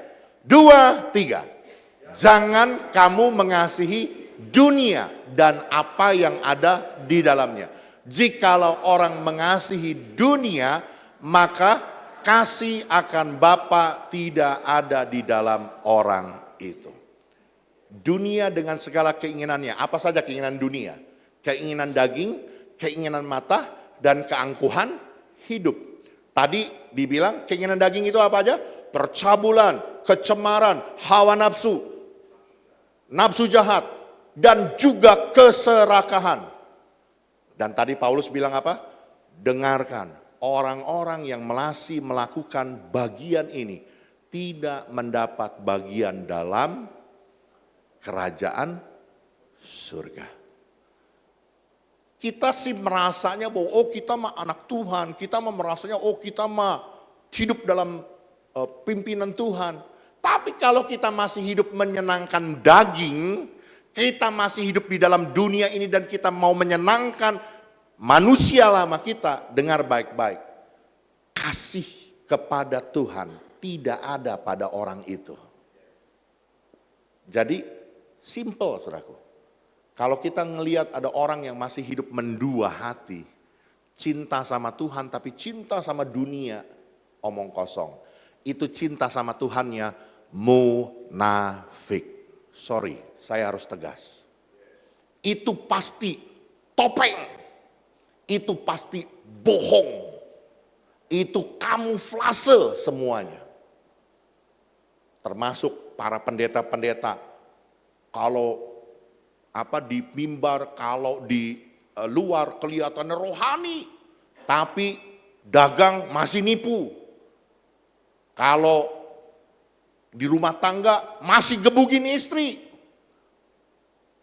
2, 3. Jangan kamu mengasihi dunia dan apa yang ada di dalamnya. Jikalau orang mengasihi dunia, maka kasih akan Bapa tidak ada di dalam orang itu. Dunia dengan segala keinginannya. Apa saja keinginan dunia? Keinginan daging, keinginan mata, dan keangkuhan hidup. Tadi dibilang keinginan daging itu apa aja? Percabulan, kecemaran, hawa nafsu, nafsu jahat, dan juga keserakahan. Dan tadi Paulus bilang apa? Dengarkan, orang-orang yang masih melakukan bagian ini tidak mendapat bagian dalam kerajaan surga. Kita sih merasanya bahwa kita mah anak Tuhan, kita mah merasanya kita mah hidup dalam pimpinan Tuhan. Tapi kalau kita masih hidup menyenangkan daging, kita masih hidup di dalam dunia ini dan kita mau menyenangkan manusia lama kita, dengar baik-baik. Kasih kepada Tuhan tidak ada pada orang itu. Jadi simple saudaraku. Kalau kita ngelihat ada orang yang masih hidup mendua hati, cinta sama Tuhan tapi cinta sama dunia, omong kosong. Itu cinta sama Tuhannya munafik. Sorry, saya harus tegas. Itu pasti topeng. Itu pasti bohong. Itu kamuflase semuanya. Termasuk para pendeta-pendeta. Kalau di mimbar, kalau di luar kelihatannya rohani. Tapi dagang masih nipu. Kalau di rumah tangga masih gebugin istri.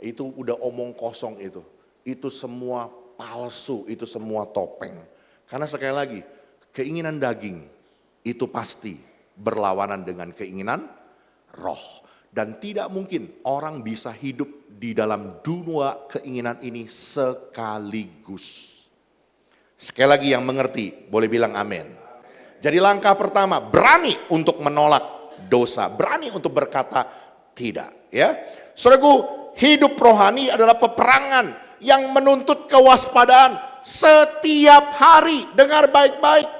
Itu udah omong kosong itu. Itu semua palsu, itu semua topeng. Karena sekali lagi, keinginan daging itu pasti berlawanan dengan keinginan roh. Dan tidak mungkin orang bisa hidup di dalam dua keinginan ini sekaligus. Sekali lagi yang mengerti boleh bilang amin. Jadi langkah pertama, berani untuk menolak dosa, berani untuk berkata tidak, ya. Saudaraku, hidup rohani adalah peperangan yang menuntut kewaspadaan setiap hari. Dengar baik-baik.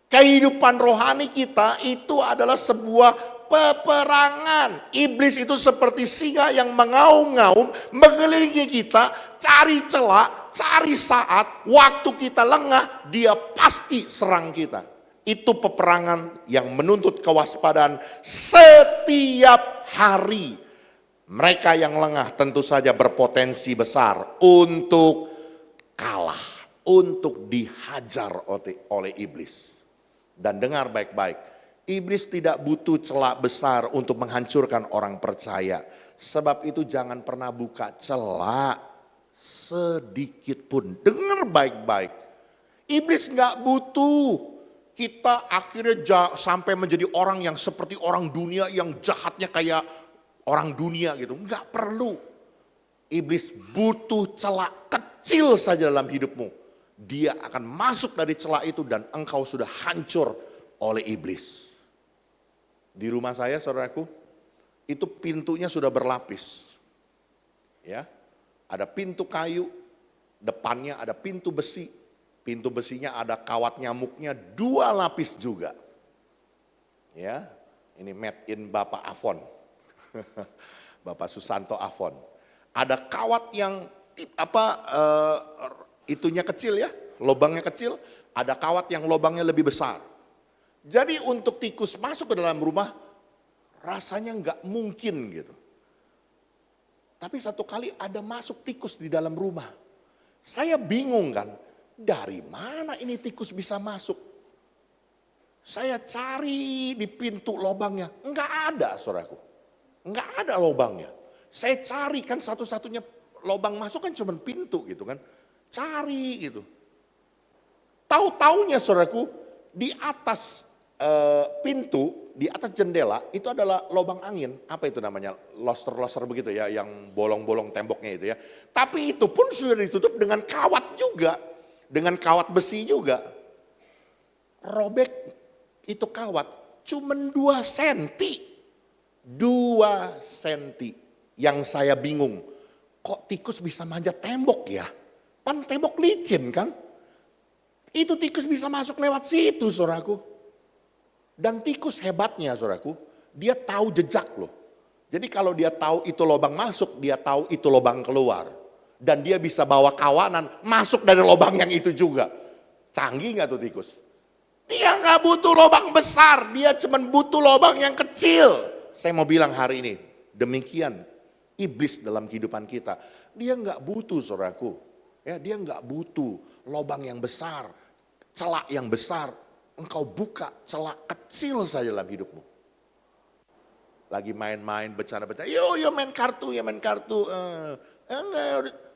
Kehidupan rohani kita itu adalah sebuah peperangan. Iblis itu seperti singa yang mengaum-ngaum, mengelilingi kita, cari celah, cari saat, waktu kita lengah, dia pasti serang kita. Itu peperangan yang menuntut kewaspadaan setiap hari. Mereka yang lengah tentu saja berpotensi besar untuk kalah, untuk dihajar oleh iblis. Dan dengar baik-baik, iblis tidak butuh celah besar untuk menghancurkan orang percaya. Sebab itu jangan pernah buka celah sedikit pun. Dengar baik-baik, iblis nggak butuh kita akhirnya sampai menjadi orang yang seperti orang dunia yang jahatnya kayak orang dunia gitu. Enggak perlu. Iblis butuh celah kecil saja dalam hidupmu. Dia akan masuk dari celah itu dan engkau sudah hancur oleh iblis. Di rumah saya saudaraku, itu pintunya sudah berlapis. Ya, ada pintu kayu, depannya ada pintu besi. Pintu besinya ada kawat nyamuknya 2 lapis juga. Ya, ini made in Bapak Afon. Bapak Susanto Afon. Ada kawat yang itunya kecil ya, lubangnya kecil, ada kawat yang lubangnya lebih besar. Jadi untuk tikus masuk ke dalam rumah rasanya nggak mungkin gitu. Tapi satu kali ada masuk tikus di dalam rumah. Saya bingung kan. Dari mana ini tikus bisa masuk? Saya cari di pintu lubangnya, enggak ada saudaraku. Enggak ada lubangnya. Saya cari kan satu-satunya lubang masuk kan cuma pintu gitu kan. Cari gitu. Tahu-taunya saudaraku, di atas pintu, di atas jendela itu adalah lubang angin. Apa itu namanya? Loster-loster begitu ya, yang bolong-bolong temboknya itu ya. Tapi itu pun sudah ditutup dengan kawat juga. Dengan kawat besi juga. Robek itu kawat cuma 2 senti. 2 senti. Yang saya bingung, kok tikus bisa manjat tembok ya? Pan tembok licin kan? Itu tikus bisa masuk lewat situ, saudaraku. Dan tikus hebatnya, saudaraku, dia tahu jejak loh. Jadi kalau dia tahu itu lubang masuk, dia tahu itu lubang keluar. Dan dia bisa bawa kawanan masuk dari lubang yang itu juga. Canggih gak tuh tikus? Dia gak butuh lubang besar, dia cuma butuh lubang yang kecil. Saya mau bilang hari ini, demikian iblis dalam kehidupan kita. Dia gak butuh, saudaraku. Ya, dia gak butuh lubang yang besar, celak yang besar. Engkau buka celak kecil saja dalam hidupmu. Lagi main-main, bercanda-bercanda. Yuk main kartu, ya main kartu.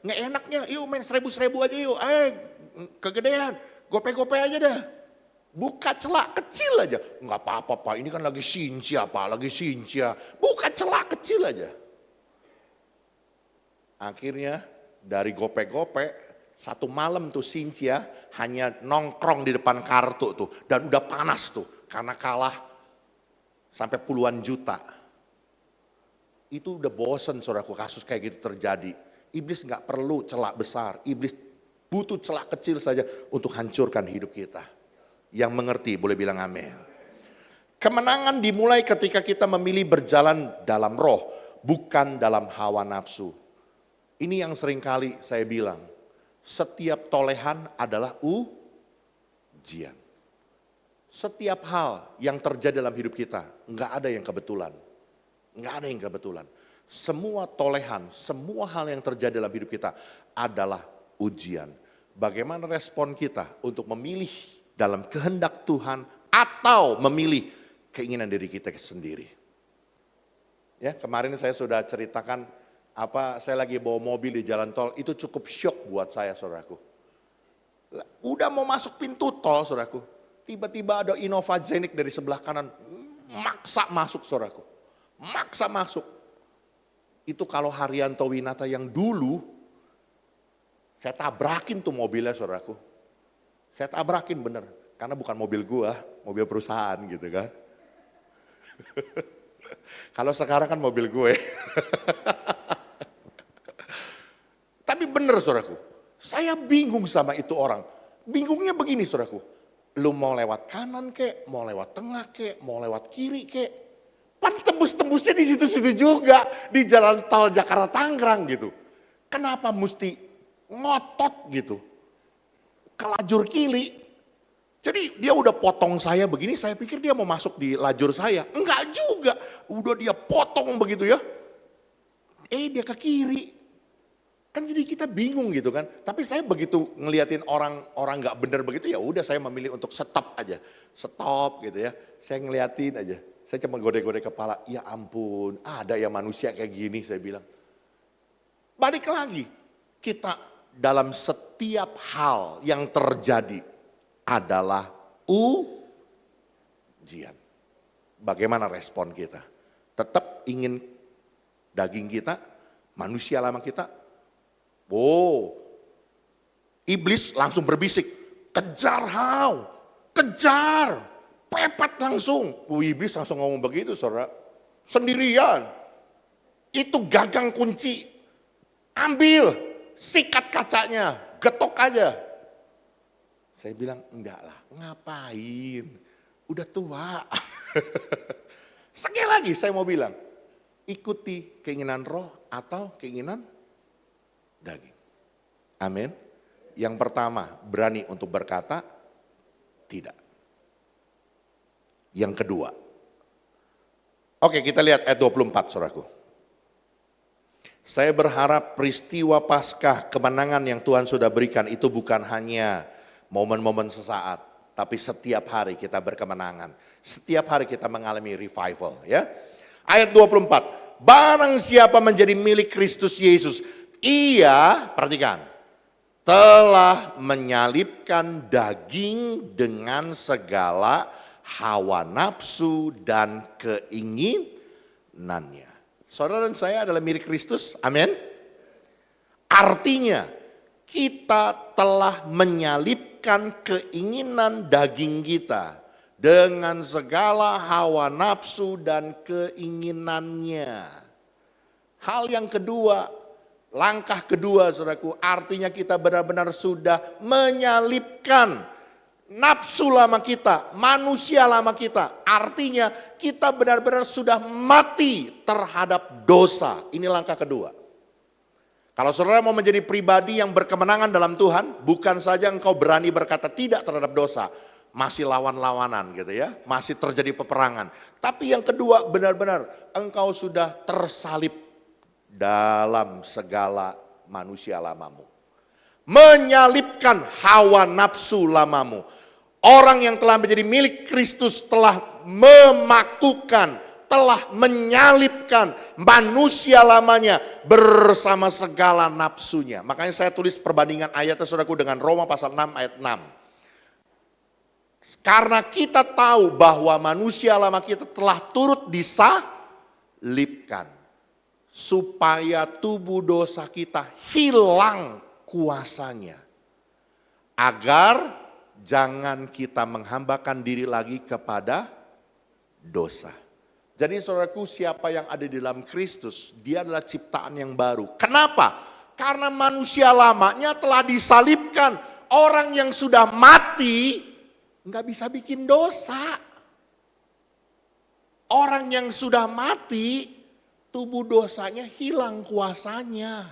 Nggak enaknya, yuk main 1000 aja yuk. Kegedean, gope-gope aja dah. Buka celak kecil aja. Nggak apa-apa Pak, ini kan lagi sincia Pak, lagi sincia. Buka celak kecil aja. Akhirnya dari gope-gope, satu malam tuh sincia hanya nongkrong di depan kartu tuh. Dan udah panas tuh, karena kalah sampai puluhan juta. Itu udah bosen saudaraku kasus kayak gitu terjadi. Iblis nggak perlu celak besar, iblis butuh celak kecil saja untuk hancurkan hidup kita. Yang mengerti boleh bilang amin. Kemenangan dimulai ketika kita memilih berjalan dalam roh, bukan dalam hawa nafsu. Ini yang seringkali saya bilang, setiap tolehan adalah ujian. Setiap hal yang terjadi dalam hidup kita, nggak ada yang kebetulan. Nggak ada yang kebetulan. Semua tolehan, semua hal yang terjadi dalam hidup kita adalah ujian. Bagaimana respon kita untuk memilih dalam kehendak Tuhan atau memilih keinginan diri kita sendiri. Ya, kemarin saya sudah ceritakan saya lagi bawa mobil di jalan tol, itu cukup syok buat saya, saudaraku. Udah mau masuk pintu tol, saudaraku. Tiba-tiba ada Innova Zenik dari sebelah kanan, maksa masuk, saudaraku. Maksa masuk. Itu kalau Haryanto Winata yang dulu, saya tabrakin tuh mobilnya, saudaraku. Saya tabrakin bener, karena bukan mobil gua, mobil perusahaan gitu kan. Kalau sekarang kan mobil gue. Tapi bener saudaraku, saya bingung sama itu orang. Bingungnya begini saudaraku, lu mau lewat kanan kek, mau lewat tengah kek, mau lewat kiri kek. Pan tembus-tembusnya di situ-situ juga, di jalan tol Jakarta Tangerang gitu. Kenapa mesti ngotot gitu, ke lajur kiri? Jadi dia udah potong saya begini, saya pikir dia mau masuk di lajur saya. Enggak juga, udah dia potong begitu ya. Dia ke kiri. Kan jadi kita bingung gitu kan. Tapi saya begitu ngeliatin orang nggak bener begitu, ya udah saya memilih untuk stop aja. Stop gitu ya. Saya ngeliatin aja. Saya cuma gode-gode kepala, ya ampun ada ya manusia kayak gini, saya bilang. Balik lagi, kita dalam setiap hal yang terjadi adalah ujian. Bagaimana respon kita? Tetap ingin daging kita, manusia lama kita. Iblis langsung berbisik, kejar kejar, pepet langsung. Iblis langsung ngomong begitu saudara, sendirian. Itu gagang kunci, ambil, sikat kacanya, getok aja. Saya bilang, enggak lah, ngapain? Udah tua. Sekali lagi saya mau bilang, ikuti keinginan roh atau keinginan daging. Amin. Yang pertama, berani untuk berkata tidak. Yang kedua, oke kita lihat ayat 24 saudaraku. Saya berharap peristiwa Paskah, kemenangan yang Tuhan sudah berikan itu bukan hanya momen-momen sesaat, tapi setiap hari kita berkemenangan. Setiap hari kita mengalami revival ya. Ayat 24, barang siapa menjadi milik Kristus Yesus, ia, perhatikan, telah menyalibkan daging dengan segala hawa nafsu dan keinginannya. Saudara dan saya adalah milik Kristus, amin. Artinya kita telah menyalibkan keinginan daging kita dengan segala hawa nafsu dan keinginannya. Hal yang kedua, langkah kedua saudaraku, artinya kita benar-benar sudah menyalibkan nafsu lama kita, manusia lama kita. Artinya kita benar-benar sudah mati terhadap dosa. Ini langkah kedua. Kalau saudara mau menjadi pribadi yang berkemenangan dalam Tuhan, bukan saja engkau berani berkata tidak terhadap dosa, masih lawan-lawanan gitu ya, masih terjadi peperangan. Tapi yang kedua, benar-benar engkau sudah tersalib dalam segala manusia lamamu. Menyalibkan hawa nafsu lamamu. Orang yang telah menjadi milik Kristus telah memakukan, telah menyalibkan manusia lamanya bersama segala nafsunya. Makanya saya tulis perbandingan ayatnya saudaraku dengan Roma pasal 6 ayat 6. Karena kita tahu bahwa manusia lama kita telah turut disalibkan. Supaya tubuh dosa kita hilang kuasanya. Agar jangan kita menghambakan diri lagi kepada dosa. Jadi saudaraku, siapa yang ada di dalam Kristus, dia adalah ciptaan yang baru. Kenapa? Karena manusia lamanya telah disalibkan. Orang yang sudah mati nggak bisa bikin dosa. Orang yang sudah mati, tubuh dosanya hilang kuasanya.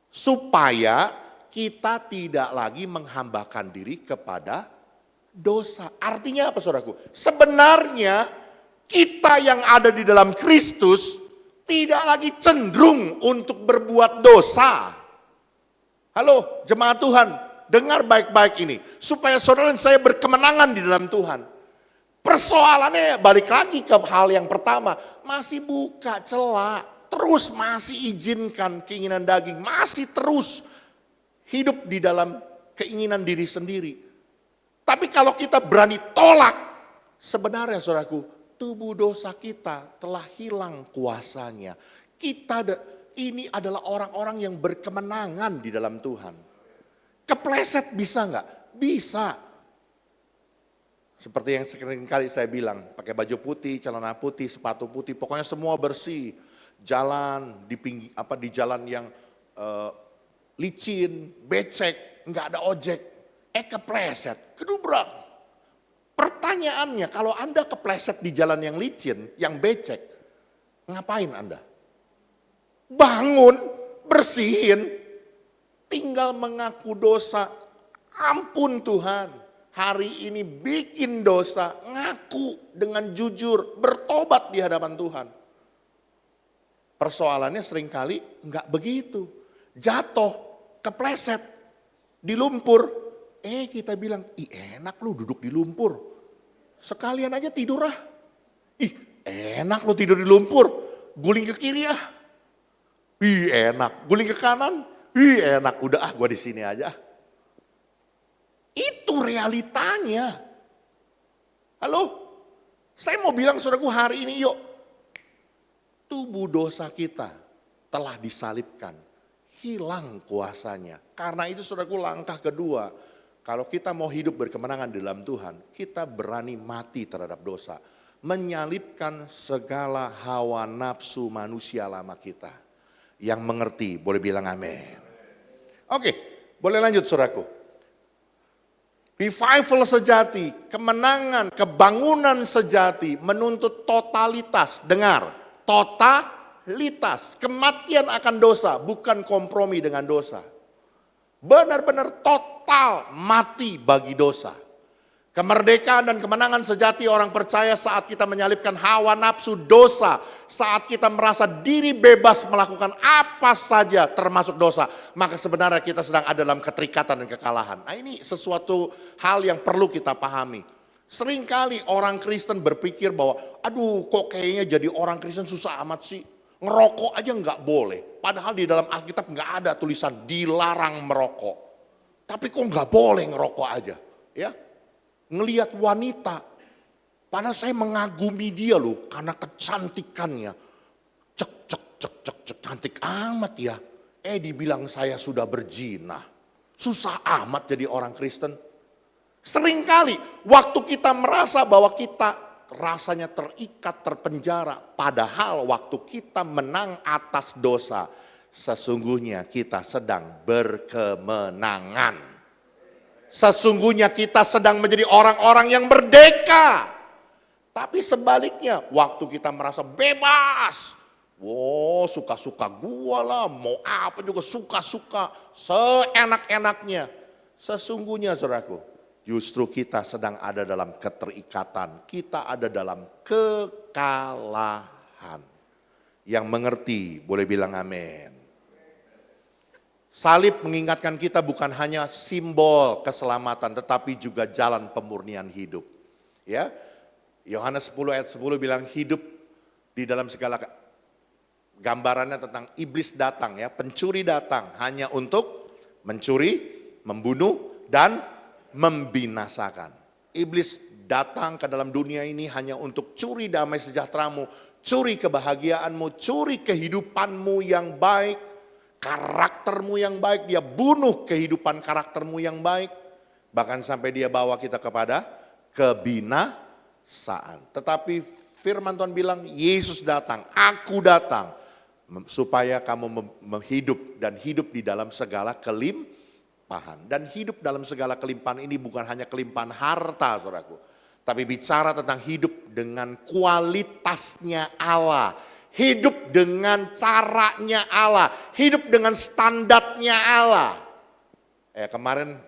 Supaya kita tidak lagi menghambakan diri kepada dosa. Artinya apa saudaraku? Sebenarnya kita yang ada di dalam Kristus tidak lagi cenderung untuk berbuat dosa. Halo jemaat Tuhan, dengar baik-baik ini. Supaya saudara dan saya berkemenangan di dalam Tuhan. Persoalannya balik lagi ke hal yang pertama. Masih buka celah, terus masih izinkan keinginan daging. Masih terus hidup di dalam keinginan diri sendiri. Tapi kalau kita berani tolak, sebenarnya saudaraku, tubuh dosa kita telah hilang kuasanya. Ini adalah orang-orang yang berkemenangan di dalam Tuhan. Kepleset bisa nggak? Bisa. Seperti yang sering kali saya bilang, pakai baju putih, celana putih, sepatu putih, pokoknya semua bersih. Jalan di jalan yang licin, becek, nggak ada ojek. Kepleset, kedubrak. Pertanyaannya, kalau Anda kepleset di jalan yang licin, yang becek, ngapain Anda? Bangun, bersihin, tinggal mengaku dosa. Ampun Tuhan, hari ini bikin dosa, ngaku dengan jujur, bertobat di hadapan Tuhan. Persoalannya seringkali nggak begitu. Jatuh, kepleset, di lumpur. Kita bilang, enak lu duduk di lumpur. Sekalian aja tidur ah. Enak lu tidur di lumpur. Guling ke kiri ah. Enak. Guling ke kanan. Enak. Udah gua di sini aja. Itu realitanya. Halo? Saya mau bilang saudaraku hari ini yuk. Tubuh dosa kita telah disalibkan. Hilang kuasanya. Karena itu saudaraku langkah kedua. Kalau kita mau hidup berkemenangan di dalam Tuhan, kita berani mati terhadap dosa. Menyalibkan segala hawa nafsu manusia lama kita. Yang mengerti, boleh bilang amin. Oke, boleh lanjut saudaraku. Revival sejati, kemenangan, kebangunan sejati menuntut totalitas. Dengar, totalitas. Kematian akan dosa, bukan kompromi dengan dosa. Benar-benar total mati bagi dosa. Kemerdekaan dan kemenangan sejati orang percaya saat kita menyalibkan hawa nafsu dosa. Saat kita merasa diri bebas melakukan apa saja termasuk dosa. Maka sebenarnya kita sedang ada dalam keterikatan dan kekalahan. Nah ini sesuatu hal yang perlu kita pahami. Seringkali orang Kristen berpikir bahwa aduh kok kayaknya jadi orang Kristen susah amat sih. Ngerokok aja nggak boleh. Padahal di dalam Alkitab nggak ada tulisan dilarang merokok. Tapi kok nggak boleh ngerokok aja. Ya, ngelihat wanita. Padahal saya mengagumi dia loh karena kecantikannya. Cek, cantik amat ya. Dibilang saya sudah berzina. Susah amat jadi orang Kristen. Seringkali waktu kita merasa bahwa kita rasanya terikat, terpenjara. Padahal waktu kita menang atas dosa, sesungguhnya kita sedang berkemenangan. Sesungguhnya kita sedang menjadi orang-orang yang merdeka. Tapi sebaliknya, waktu kita merasa bebas, suka-suka gua lah, mau apa juga suka-suka, seenak-enaknya. Sesungguhnya saudaraku, justru kita sedang ada dalam keterikatan, kita ada dalam kekalahan. Yang mengerti boleh bilang amin. Salib mengingatkan kita bukan hanya simbol keselamatan, tetapi juga jalan pemurnian hidup. Ya, Yohanes 10 ayat 10 bilang hidup di dalam segala gambarannya tentang iblis datang ya, pencuri datang hanya untuk mencuri, membunuh dan membinasakan. Iblis datang ke dalam dunia ini hanya untuk curi damai sejahteramu, curi kebahagiaanmu, curi kehidupanmu yang baik, karaktermu yang baik. Dia bunuh kehidupan karaktermu yang baik, bahkan sampai dia bawa kita kepada kebinasaan. Tetapi firman Tuhan bilang, Yesus datang, aku datang, supaya kamu hidup dan hidup di dalam segala kelimpahan. Dan hidup dalam segala kelimpahan ini bukan hanya kelimpahan harta, saudaraku, tapi bicara tentang hidup dengan kualitasnya Allah, hidup dengan caranya Allah, hidup dengan standarnya Allah. Kemarin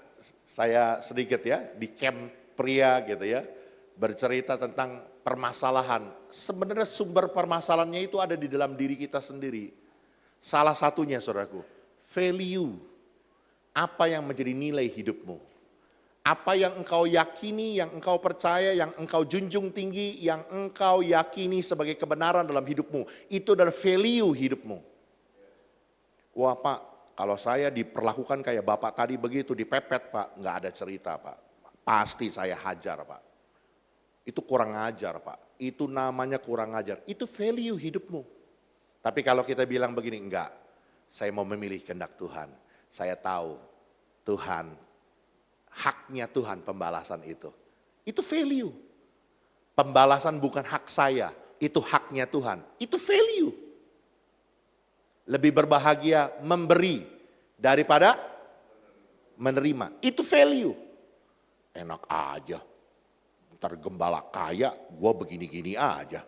saya sedikit ya di camp pria gitu ya, bercerita tentang permasalahan. Sebenarnya sumber permasalahannya itu ada di dalam diri kita sendiri. Salah satunya saudaraku, value. Apa yang menjadi nilai hidupmu? Apa yang engkau yakini, yang engkau percaya, yang engkau junjung tinggi, yang engkau yakini sebagai kebenaran dalam hidupmu. Itu adalah value hidupmu. Wah Pak, kalau saya diperlakukan kayak Bapak tadi begitu, dipepet Pak, nggak ada cerita Pak. Pasti saya hajar Pak. Itu kurang ajar Pak. Itu namanya kurang ajar. Itu value hidupmu. Tapi kalau kita bilang begini, enggak. Saya mau memilih kehendak Tuhan. Saya tahu Tuhan, haknya Tuhan pembalasan itu. Itu value. Pembalasan bukan hak saya, itu haknya Tuhan. Itu value. Lebih berbahagia memberi daripada menerima. Itu value. Enak aja. Ntar gembala kaya, gue begini-gini aja.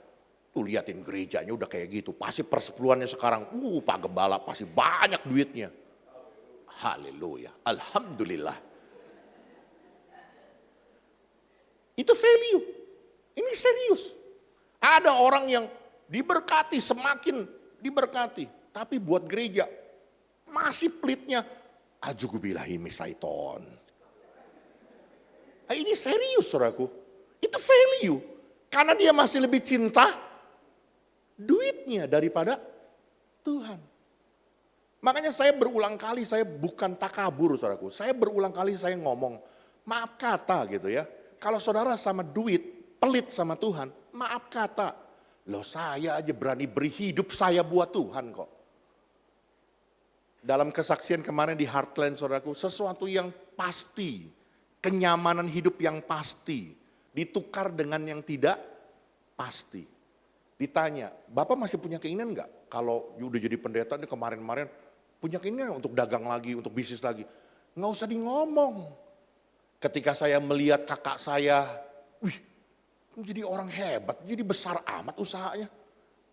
Tuh liatin gerejanya udah kayak gitu. Pasti persepuluhannya sekarang, Pak Gembala pasti banyak duitnya. Haleluya, alhamdulillah. Itu value. Ini serius. Ada orang yang diberkati, semakin diberkati. Tapi buat gereja, masih pelitnya. Ajugubillahi misaiton. Ini serius saudaraku. Itu value. Karena dia masih lebih cinta duitnya daripada Tuhan. Makanya saya berulang kali, saya bukan takabur saudaraku. Saya berulang kali saya ngomong, maaf kata gitu ya. Kalau saudara sama duit, pelit sama Tuhan, maaf kata. Loh saya aja berani beri hidup saya buat Tuhan kok. Dalam kesaksian kemarin di Heartland saudaraku, sesuatu yang pasti, kenyamanan hidup yang pasti, ditukar dengan yang tidak pasti. Ditanya, Bapak masih punya keinginan enggak? Kalau udah jadi pendeta ini kemarin-kemarin, punya keinginan untuk dagang lagi, untuk bisnis lagi. Nggak usah di ngomong. Ketika saya melihat kakak saya, jadi orang hebat, jadi besar amat usahanya.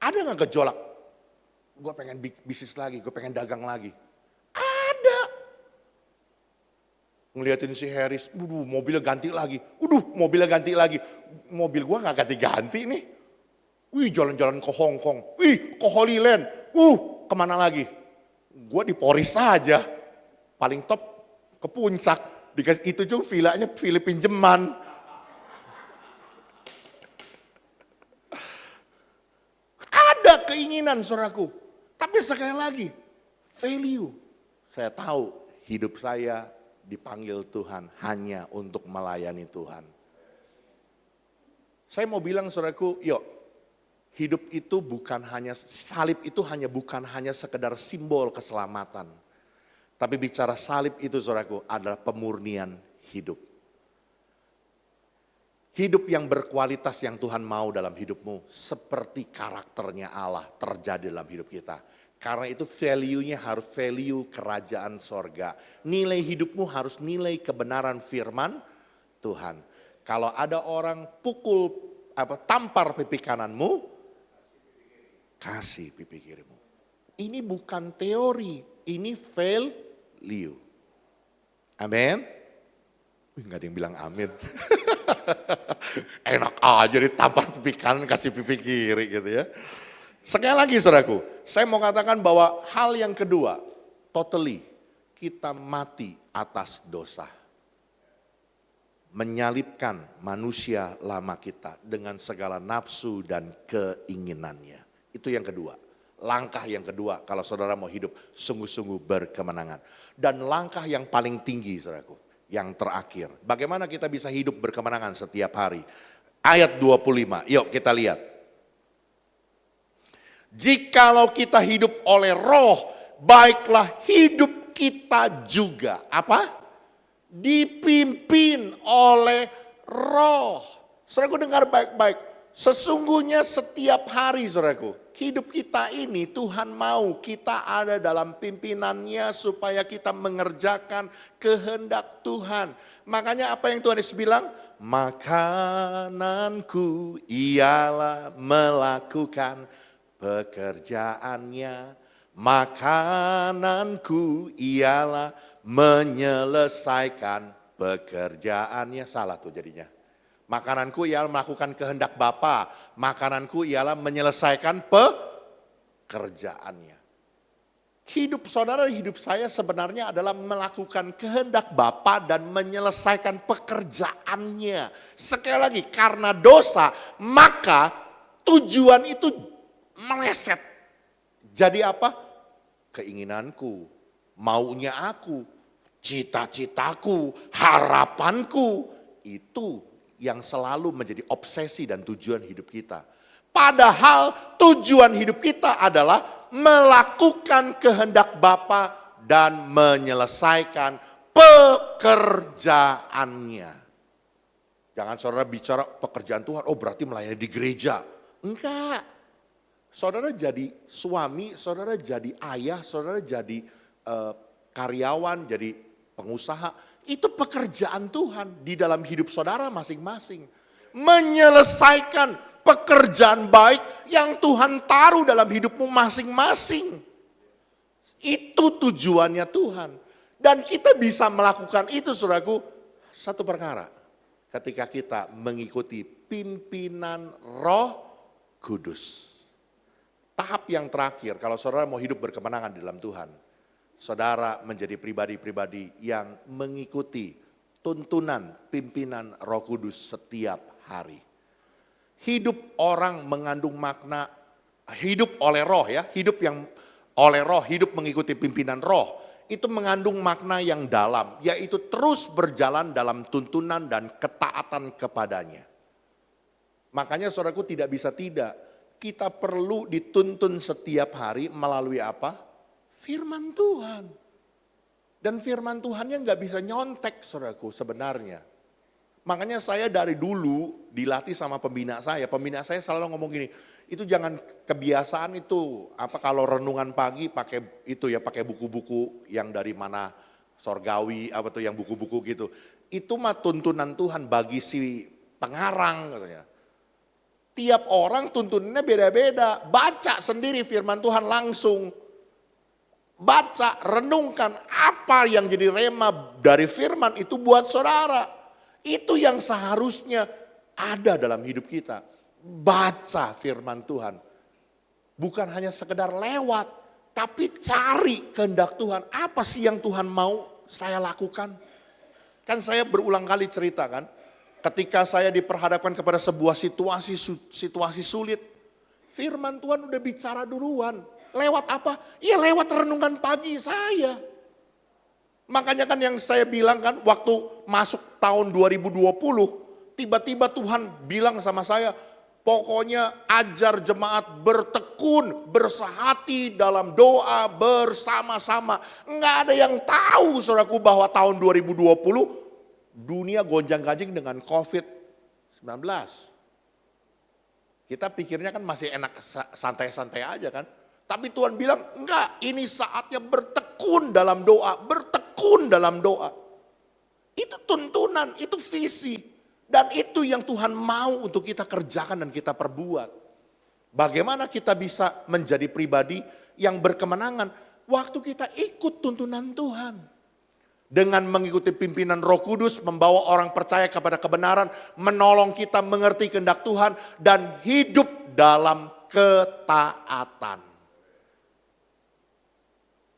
Ada nggak gejolak? Gue pengen bisnis lagi, gue pengen dagang lagi. Ada. Ngeliatin si Harris, mobilnya ganti lagi. Mobilnya ganti lagi. Mobil gue nggak ganti-ganti nih. Jalan-jalan ke Hong Kong. Ke Holy Land. Kemana lagi? Gue di Poris saja. Paling top ke puncak. Itu juga villanya villa pinjaman. Ada keinginan saudaraku. Tapi sekali lagi, value. Saya tahu hidup saya dipanggil Tuhan hanya untuk melayani Tuhan. Saya mau bilang saudaraku, yuk. Hidup itu bukan hanya, salib itu bukan hanya sekedar simbol keselamatan. Tapi bicara salib itu saudaraku adalah pemurnian hidup. Hidup yang berkualitas yang Tuhan mau dalam hidupmu seperti karakternya Allah terjadi dalam hidup kita. Karena itu value-nya harus value kerajaan sorga. Nilai hidupmu harus nilai kebenaran firman Tuhan. Kalau ada orang tampar pipi kananmu, kasih pipi kirimu. Ini bukan teori, ini value. Amin. Nggak ada yang bilang amin. Enak aja ditampar pipi kanan kasih pipi kiri gitu ya. Sekali lagi saudaraku, saya mau katakan bahwa hal yang kedua, totally kita mati atas dosa. Menyalibkan manusia lama kita dengan segala nafsu dan keinginannya. Itu yang kedua. Langkah yang kedua kalau saudara mau hidup sungguh-sungguh berkemenangan. Dan langkah yang paling tinggi saudaraku, yang terakhir. Bagaimana kita bisa hidup berkemenangan setiap hari. Ayat 25, yuk kita lihat. Jikalau kita hidup oleh roh, baiklah hidup kita juga. Apa? Dipimpin oleh roh. Saudaraku dengar baik-baik. Sesungguhnya setiap hari saudaraku, hidup kita ini Tuhan mau kita ada dalam pimpinannya supaya kita mengerjakan kehendak Tuhan. Makanya apa yang Tuhan Yesus bilang? Makananku ialah melakukan pekerjaannya. Makananku ialah menyelesaikan pekerjaannya. Salah tuh jadinya. Makananku ialah melakukan kehendak Bapa. Makananku ialah menyelesaikan pekerjaannya. Hidup saudara, hidup saya sebenarnya adalah melakukan kehendak Bapa dan menyelesaikan pekerjaannya. Sekali lagi, karena dosa, maka tujuan itu meleset. Jadi apa? Keinginanku, maunya aku, cita-citaku, harapanku, itu yang selalu menjadi obsesi dan tujuan hidup kita. Padahal tujuan hidup kita adalah melakukan kehendak Bapa dan menyelesaikan pekerjaannya. Jangan saudara bicara pekerjaan Tuhan, oh berarti melayani di gereja. Enggak. Saudara jadi suami, saudara jadi ayah, saudara jadi karyawan, jadi pengusaha. Itu pekerjaan Tuhan di dalam hidup saudara masing-masing. Menyelesaikan pekerjaan baik yang Tuhan taruh dalam hidupmu masing-masing. Itu tujuannya Tuhan. Dan kita bisa melakukan itu saudaraku, satu perkara. Ketika kita mengikuti pimpinan Roh Kudus. Tahap yang terakhir, kalau saudara mau hidup berkemenangan di dalam Tuhan. Saudara menjadi pribadi-pribadi yang mengikuti tuntunan pimpinan Roh Kudus setiap hari. Hidup orang mengandung makna, hidup oleh roh ya, hidup yang oleh roh, hidup mengikuti pimpinan roh. Itu mengandung makna yang dalam, yaitu terus berjalan dalam tuntunan dan ketaatan kepadanya. Makanya saudaraku tidak bisa tidak, kita perlu dituntun setiap hari melalui apa? Firman Tuhan. Dan firman Tuhannya nggak bisa nyontek saudaraku sebenarnya. Makanya saya dari dulu dilatih sama pembina saya. Pembina saya selalu ngomong gini, itu jangan kebiasaan itu. Apa kalau renungan pagi pakai itu ya, pakai buku-buku yang dari mana sorgawi, apa tuh yang buku-buku gitu. Itu mah tuntunan Tuhan bagi si pengarang katanya. Tiap orang tuntunannya beda-beda. Baca sendiri firman Tuhan langsung. Baca, renungkan apa yang jadi rema dari firman itu buat saudara. Itu yang seharusnya ada dalam hidup kita. Baca firman Tuhan. Bukan hanya sekedar lewat, tapi cari kehendak Tuhan. Apa sih yang Tuhan mau saya lakukan? Kan saya berulang kali cerita kan. Ketika saya diperhadapkan kepada sebuah situasi sulit. Firman Tuhan udah bicara duluan. Lewat apa? Ya lewat renungan pagi saya. Makanya kan yang saya bilang kan waktu masuk tahun 2020, tiba-tiba Tuhan bilang sama saya, pokoknya ajar jemaat bertekun, bersehati dalam doa bersama-sama. Enggak ada yang tahu saudaraku bahwa tahun 2020 dunia gonjang-ganjing dengan COVID-19. 19. Kita pikirnya kan masih enak santai-santai aja kan. Tapi Tuhan bilang, enggak, ini saatnya bertekun dalam doa, bertekun dalam doa. Itu tuntunan, itu visi. Dan itu yang Tuhan mau untuk kita kerjakan dan kita perbuat. Bagaimana kita bisa menjadi pribadi yang berkemenangan waktu kita ikut tuntunan Tuhan. Dengan mengikuti pimpinan Roh Kudus, membawa orang percaya kepada kebenaran, menolong kita mengerti kehendak Tuhan, dan hidup dalam ketaatan.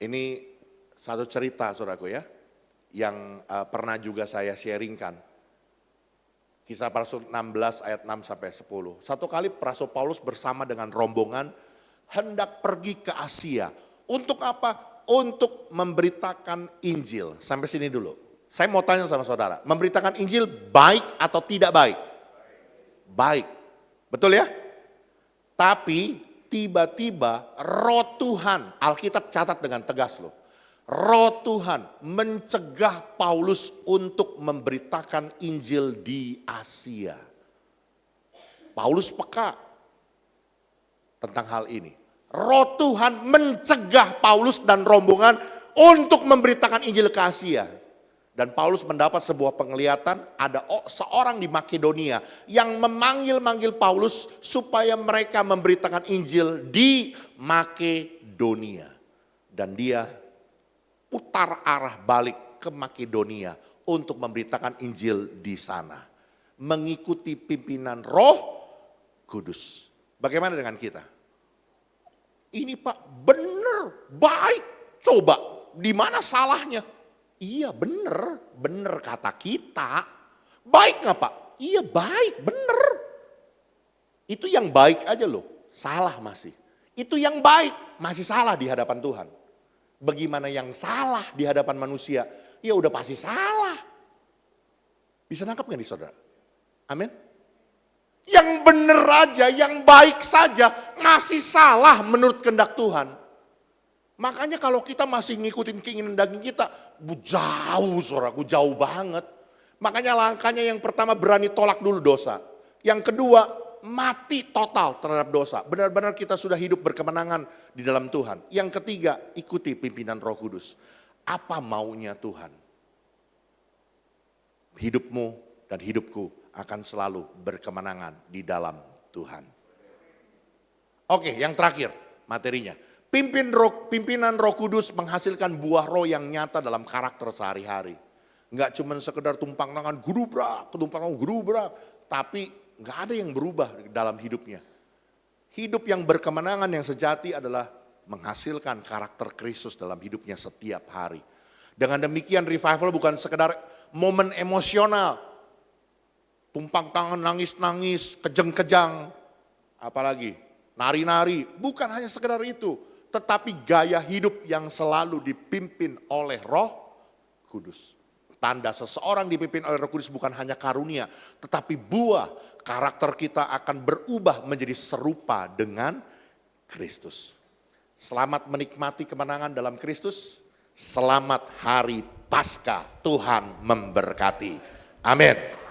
Ini satu cerita saudaraku ya, yang pernah juga saya sharingkan. Kisah para Rasul 16 ayat 6 sampai 10. Satu kali Rasul Paulus bersama dengan rombongan hendak pergi ke Asia. Untuk apa? Untuk memberitakan Injil. Sampai sini dulu. Saya mau tanya sama saudara, memberitakan Injil baik atau tidak baik? Baik. Betul ya? Tapi tiba-tiba Roh Tuhan, Alkitab catat dengan tegas loh. Roh Tuhan mencegah Paulus untuk memberitakan Injil di Asia. Paulus peka tentang hal ini. Roh Tuhan mencegah Paulus dan rombongan untuk memberitakan Injil ke Asia. Dan Paulus mendapat sebuah penglihatan, ada seorang di Makedonia yang memanggil-manggil Paulus supaya mereka memberitakan Injil di Makedonia. Dan dia putar arah balik ke Makedonia untuk memberitakan Injil di sana. Mengikuti pimpinan Roh Kudus. Bagaimana dengan kita? Ini Pak benar, baik. Coba, di mana salahnya? Iya benar kata kita. Baik nggak Pak? Iya baik, benar. Itu yang baik aja loh, salah masih. Itu yang baik, masih salah di hadapan Tuhan. Bagaimana yang salah di hadapan manusia? Ya udah pasti salah. Bisa nangkep nggak nih saudara? Amin. Yang benar aja, yang baik saja masih salah menurut kehendak Tuhan. Makanya kalau kita masih ngikutin keinginan daging kita, jauh saudaraku, jauh banget. Makanya langkahnya yang pertama berani tolak dulu dosa. Yang kedua mati total terhadap dosa. Benar-benar kita sudah hidup berkemenangan di dalam Tuhan. Yang ketiga ikuti pimpinan Roh Kudus. Apa maunya Tuhan? Hidupmu dan hidupku akan selalu berkemenangan di dalam Tuhan. Oke, yang terakhir materinya. Pimpinan Roh Kudus menghasilkan buah roh yang nyata dalam karakter sehari-hari. Enggak cuma sekedar tumpang tangan gerubrak, tapi enggak ada yang berubah dalam hidupnya. Hidup yang berkemenangan yang sejati adalah menghasilkan karakter Kristus dalam hidupnya setiap hari. Dengan demikian revival bukan sekedar momen emosional. Tumpang tangan, nangis-nangis, kejang-kejang, apalagi nari-nari. Bukan hanya sekedar itu, tetapi gaya hidup yang selalu dipimpin oleh Roh Kudus. Tanda seseorang dipimpin oleh Roh Kudus bukan hanya karunia, tetapi buah karakter kita akan berubah menjadi serupa dengan Kristus. Selamat menikmati kemenangan dalam Kristus. Selamat hari Paskah. Tuhan memberkati. Amin.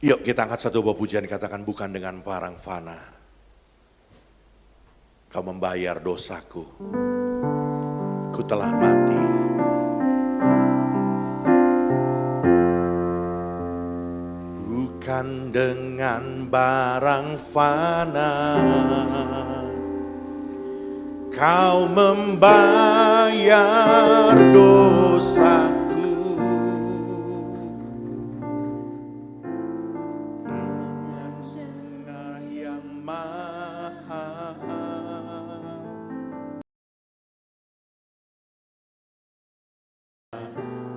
Yuk kita angkat satu buah pujian, katakan bukan dengan barang fana. Kau membayar dosaku. Ku telah mati. Bukan dengan barang fana. Kau membayar dosaku.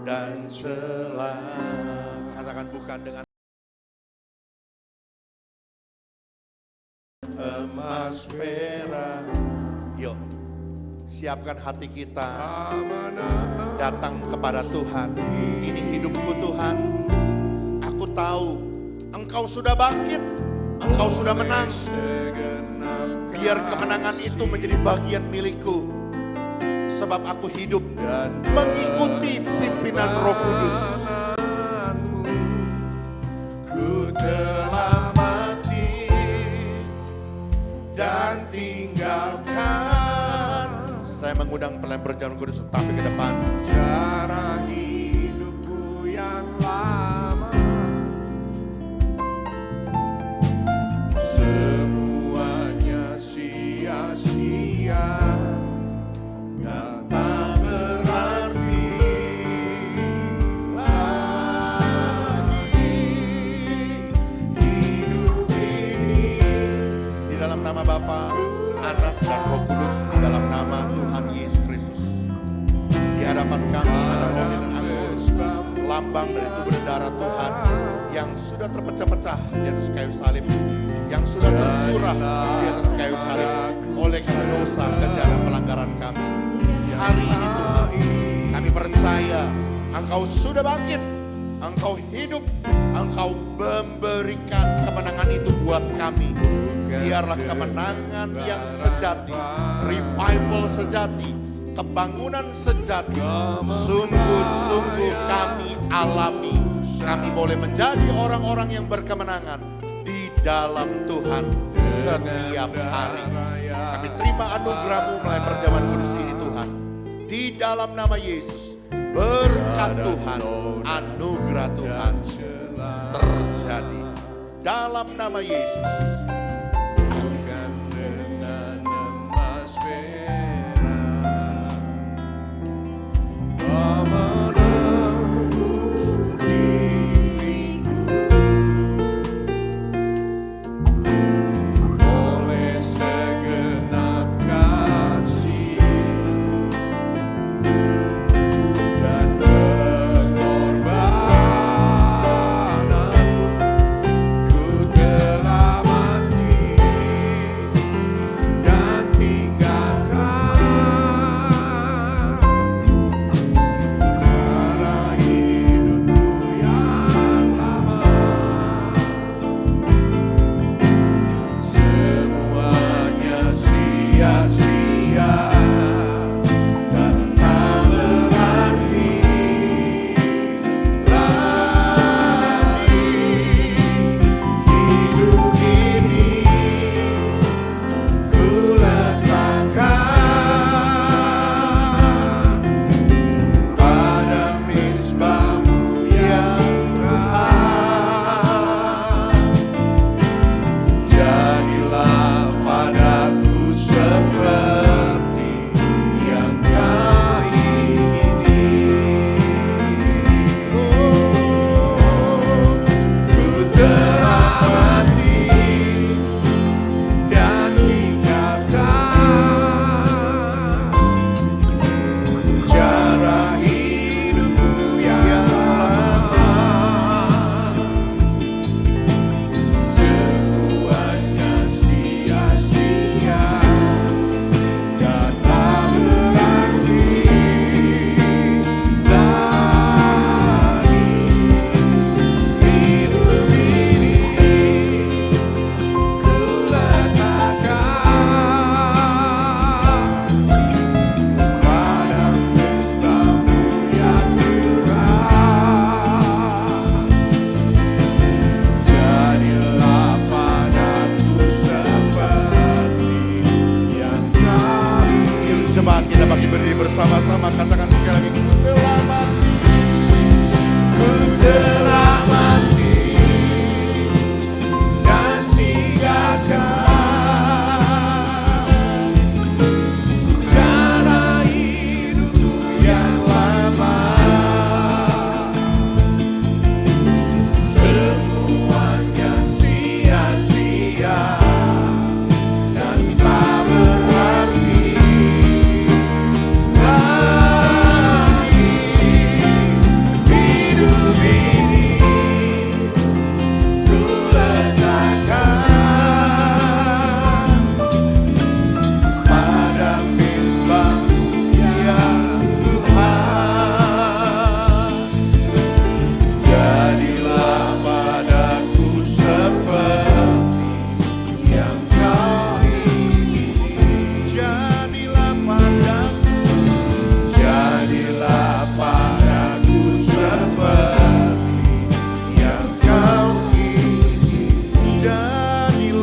Dan celah, katakan bukan dengan emas perak. Yuk, siapkan hati kita datang kepada Tuhan. Ini hidupku Tuhan, aku tahu Engkau sudah bangkit, Engkau sudah menang. Biar kemenangan itu menjadi bagian milikku. Sebab aku hidup mengikuti pimpinan Roh Kudus. Ku telah mati dan tinggalkan. Saya mengundang pelayan perjalanan kudus tapi ke depan. Cara hidupku yang lama, semuanya sia-sia dan tak berarti lagi hidup ini. Di dalam nama Bapa, Anak dan Roh Kudus, di dalam nama Tuhan Yesus Kristus. Di hadapan kami ada roti dan anggur, lambang dari tubuh darah Tuhan yang sudah terpecah-pecah di atas kayu salib, yang sudah tercurah di atas kayu salib oleh karena dosa, kejahatan, pelanggaran kami. Hari ini Tuhan, kami percaya Engkau sudah bangkit, Engkau hidup, Engkau memberikan kemenangan itu buat kami. Biarlah kemenangan yang sejati, revival sejati, kebangunan sejati, sungguh-sungguh kami alami. Kami boleh menjadi orang-orang yang berkemenangan di dalam Tuhan setiap hari. Kami terima anugerah-Mu melalui perjamuan kudus ini Tuhan. Di dalam nama Yesus, berkat Tuhan, anugerah Tuhan terjadi. Dalam nama Yesus. Bersama-sama katakan sekali lagi, ku telah mati, ku telah mati dan tinggalkan cara hidupku yang lama. Semuanya sia-sia dan tak berarti lagi.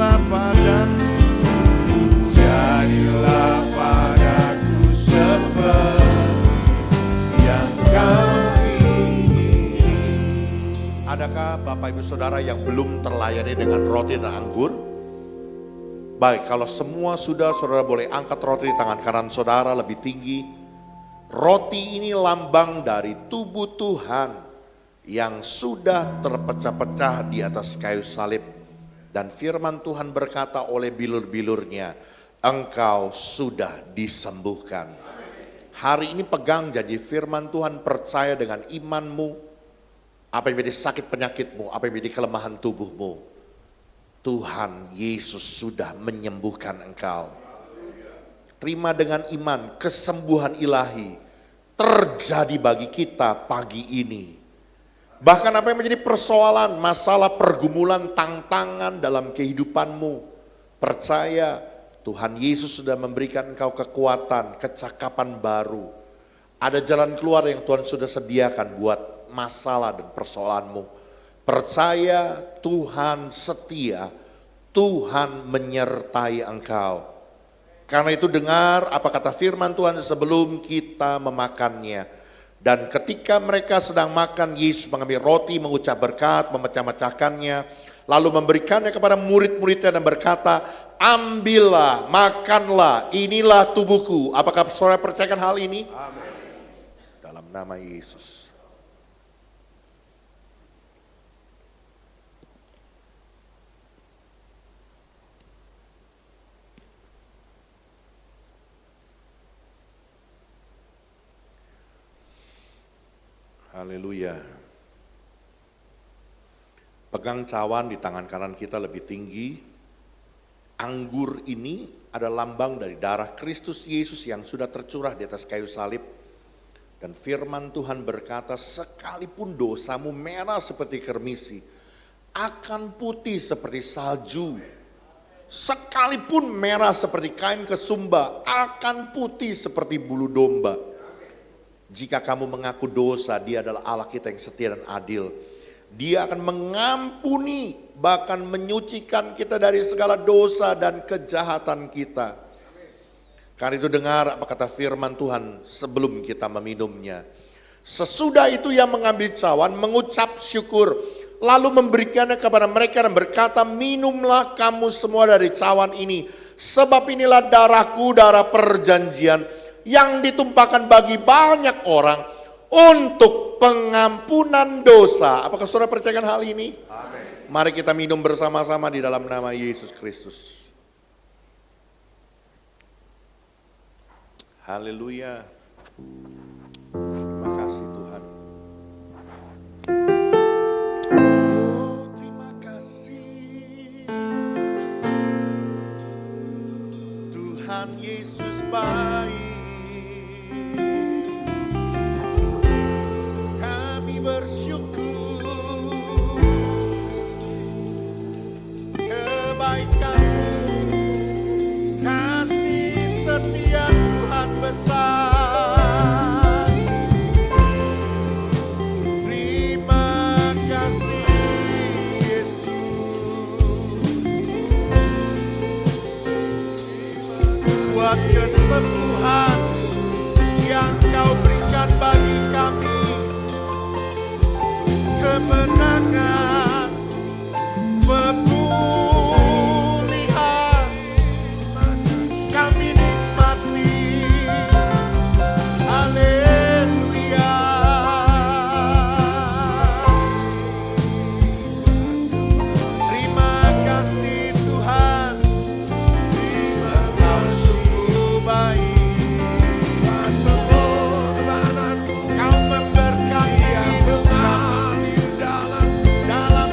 Jadilah padaku, jadilah padaku seperti yang kau ingini. Adakah Bapak Ibu Saudara yang belum terlayani dengan roti dan anggur? Baik, kalau semua sudah, saudara boleh angkat roti di tangan kanan saudara lebih tinggi. Roti ini lambang dari tubuh Tuhan yang sudah terpecah-pecah di atas kayu salib. Dan firman Tuhan berkata oleh bilur-bilurnya, engkau sudah disembuhkan. Hari ini pegang janji firman Tuhan, percaya dengan imanmu. Apa yang menjadi sakit penyakitmu, apa yang menjadi kelemahan tubuhmu, Tuhan Yesus sudah menyembuhkan engkau. Terima dengan iman, kesembuhan ilahi terjadi bagi kita pagi ini. Bahkan apa yang menjadi persoalan, masalah, pergumulan, tantangan dalam kehidupanmu, percaya Tuhan Yesus sudah memberikan engkau kekuatan, kecakapan baru. Ada jalan keluar yang Tuhan sudah sediakan buat masalah dan persoalanmu. Percaya Tuhan setia, Tuhan menyertai engkau. Karena itu dengar apa kata firman Tuhan sebelum kita memakannya. Dan ketika mereka sedang makan, Yesus mengambil roti, mengucap berkat, memecah-mecahkannya, lalu memberikannya kepada murid-muridnya dan berkata, ambillah, makanlah, inilah tubuhku. Apakah saudara percayakan hal ini? Amin. Dalam nama Yesus. Haleluya. Pegang cawan di tangan kanan kita lebih tinggi. Anggur ini adalah lambang dari darah Kristus Yesus yang sudah tercurah di atas kayu salib. Dan firman Tuhan berkata, sekalipun dosamu merah seperti kermisi, akan putih seperti salju. Sekalipun merah seperti kain kesumba, akan putih seperti bulu domba. Jika kamu mengaku dosa, Dia adalah Allah kita yang setia dan adil. Dia akan mengampuni, bahkan menyucikan kita dari segala dosa dan kejahatan kita. Karena itu dengar apa kata firman Tuhan sebelum kita meminumnya. Sesudah itu Ia mengambil cawan, mengucap syukur, lalu memberikannya kepada mereka dan berkata, minumlah kamu semua dari cawan ini, sebab inilah darahku, darah perjanjian, yang ditumpahkan bagi banyak orang untuk pengampunan dosa. Apakah saudara percayakan hal ini? Amin. Mari kita minum bersama-sama di dalam nama Yesus Kristus. Haleluya. Terima kasih Tuhan. Oh, terima kasih. Tuhan Yesus baik. Bersyukur kebaikan-Mu, kasih setia Tuhan besar. Terima kasih Yesus buat kesembuhan yang Kau berikan bagi kami. Kemenangan, pemulihan, kami nikmati. Haleluya. Terima kasih Tuhan, Engkau sungguh baik. Kau memberkati dalam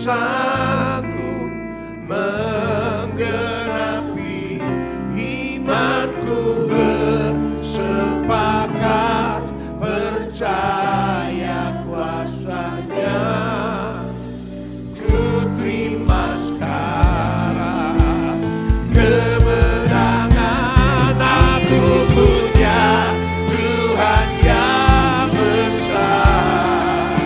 sanggup menggenapi. Imanku bersepakat percaya kuasanya. Ku terima sekarang kemenangan. Aku punya Tuhan yang besar,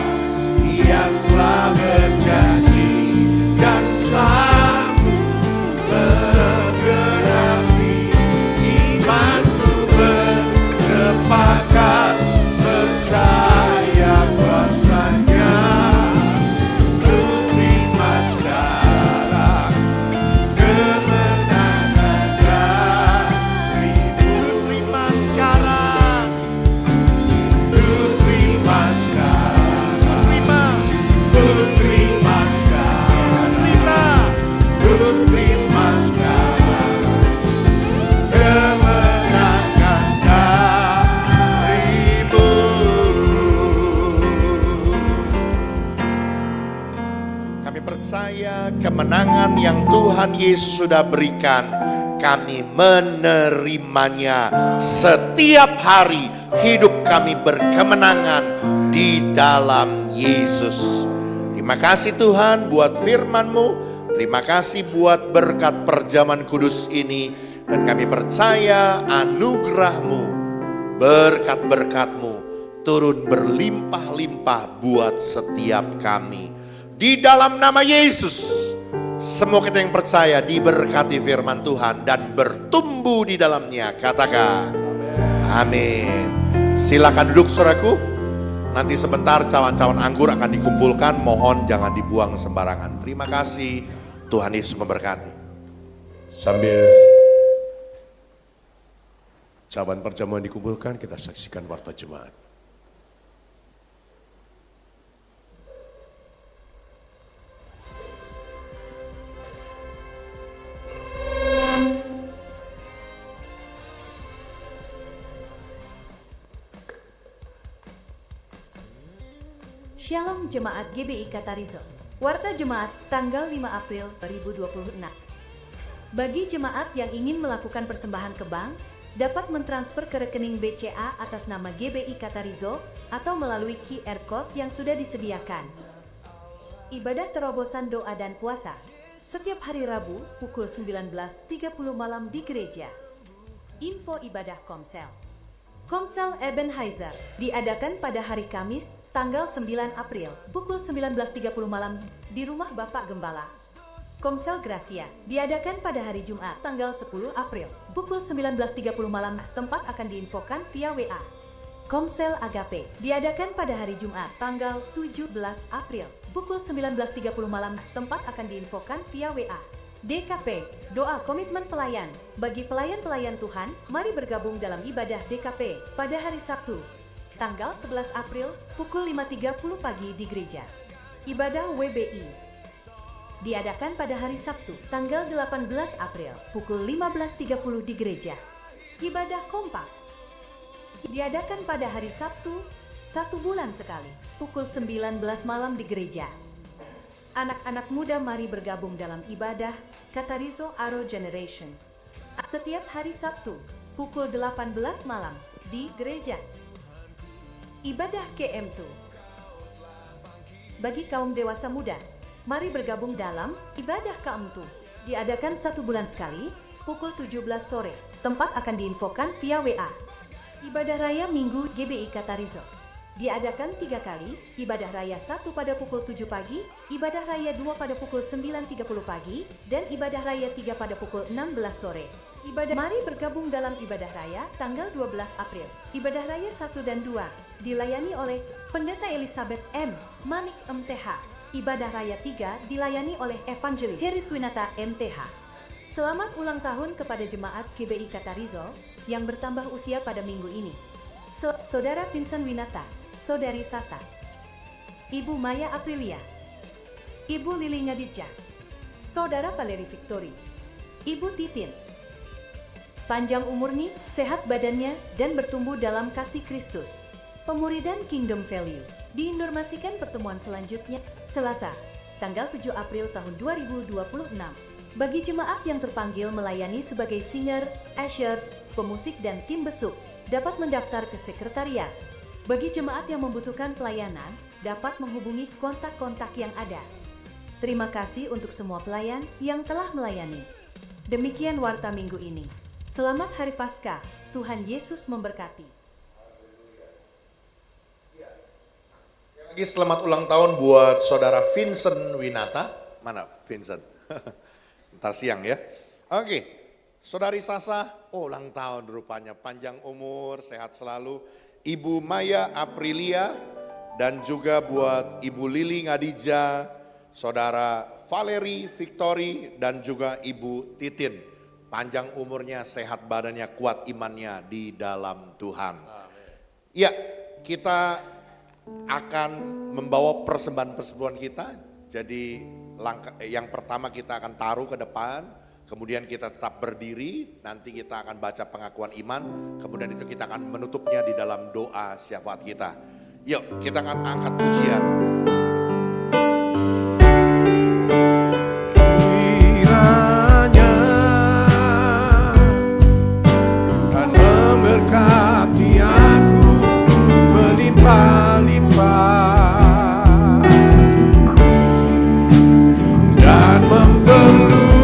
yang telah berjanji dan sanggup menggenapi. Imanku bersepakat percaya kuasanya. Ku terima sekarang kemenangan darimu. Terima sekarang, ku terima sekarang, ku terima sekarang, ku terima sekarang kemenangan darimu. Kami percaya kemenangan yang Tuhan Yesus sudah berikan, kami menerimanya. Setiap hari hidup kami berkemenangan di dalam Yesus. Terima kasih Tuhan buat firman-Mu. Terima kasih buat berkat perjamuan kudus ini. Dan kami percaya anugerah-Mu, berkat-berkat-Mu turun berlimpah-limpah buat setiap kami. Di dalam nama Yesus, semua kita yang percaya diberkati firman Tuhan dan bertumbuh di dalamnya. Katakan amin. Silakan duduk saudaraku. Nanti sebentar cawan-cawan anggur akan dikumpulkan. Mohon jangan dibuang sembarangan. Terima kasih. Tuhan Yesus memberkati. Sambil cawan perjamuan dikumpulkan, kita saksikan warta jemaat. Shalom Jemaat GBI Katarizo. Warta Jemaat tanggal 5 April 2026. Bagi jemaat yang ingin melakukan persembahan ke bank, dapat mentransfer ke rekening BCA atas nama GBI Katarizo atau melalui QR Code yang sudah disediakan. Ibadah terobosan doa dan puasa setiap hari Rabu pukul 19.30 malam di gereja. Info ibadah Komsel. Komsel Ebenezer diadakan pada hari Kamis tanggal 9 April pukul 19.30 malam di rumah Bapak Gembala. Komsel Gracia diadakan pada hari Jumat tanggal 10 April pukul 19.30 malam. Tempat akan diinfokan via WA. Komsel Agape diadakan pada hari Jumat tanggal 17 April pukul 19.30 malam. Tempat akan diinfokan via WA. DKP, doa komitmen pelayan. Bagi pelayan-pelayan Tuhan, mari bergabung dalam ibadah DKP pada hari Sabtu tanggal 11 April pukul 5.30 pagi di gereja. Ibadah WBI diadakan pada hari Sabtu tanggal 18 April pukul 15.30 di gereja. Ibadah kompak diadakan pada hari Sabtu 1 bulan sekali pukul 19 malam di gereja. Anak-anak muda mari bergabung dalam ibadah Katarizo Aro Generation setiap hari Sabtu pukul 18 malam di gereja. Ibadah KM2 bagi kaum dewasa muda, mari bergabung dalam ibadah KM2. Diadakan 1 bulan sekali, pukul 17 sore. Tempat akan diinfokan via WA. Ibadah Raya Minggu GBI Katarizo diadakan 3 kali, ibadah Raya 1 pada pukul 7 pagi, ibadah Raya 2 pada pukul 9.30 pagi, dan ibadah Raya 3 pada pukul 16 sore. Mari bergabung dalam ibadah raya tanggal 12 April. Ibadah raya 1 dan 2 dilayani oleh Pendeta Elizabeth M. Manik MTH. Ibadah raya 3 dilayani oleh Evangelis Heriswinata MTH. Selamat ulang tahun kepada jemaat GBI Katarizo yang bertambah usia pada minggu ini. Saudara Vincent Winata, Saudari Sasa, Ibu Maya Aprilia, Ibu Lili Ngadija, Saudara Valeri Victori, Ibu Titin. Panjang umurnya, sehat badannya, dan bertumbuh dalam kasih Kristus. Pemuridan Kingdom Value. Diinformasikan pertemuan selanjutnya, Selasa, tanggal 7 April tahun 2026. Bagi jemaat yang terpanggil melayani sebagai singer, usher, pemusik dan tim besuk, dapat mendaftar ke sekretariat. Bagi jemaat yang membutuhkan pelayanan, dapat menghubungi kontak-kontak yang ada. Terima kasih untuk semua pelayan yang telah melayani. Demikian warta minggu ini. Selamat Hari Paskah, Tuhan Yesus memberkati. Lagi selamat ulang tahun buat saudara Vincent Winata. Mana Vincent? Ntar siang ya. Oke, saudari Sasa, ulang tahun rupanya. Panjang umur, sehat selalu. Ibu Maya Aprilia, dan juga buat Ibu Lili Ngadija, saudara Valeri Victory, dan juga Ibu Titin. Panjang umurnya, sehat badannya, kuat imannya di dalam Tuhan. Ya, kita akan membawa persembahan-persembahan kita. Jadi langkah yang pertama kita akan taruh ke depan, kemudian kita tetap berdiri, nanti kita akan baca pengakuan iman, kemudian itu kita akan menutupnya di dalam doa syafaat kita. Yuk, kita akan angkat pujian. Kiranya Tuhan memberkati aku berlimpah-limpah dan memperluas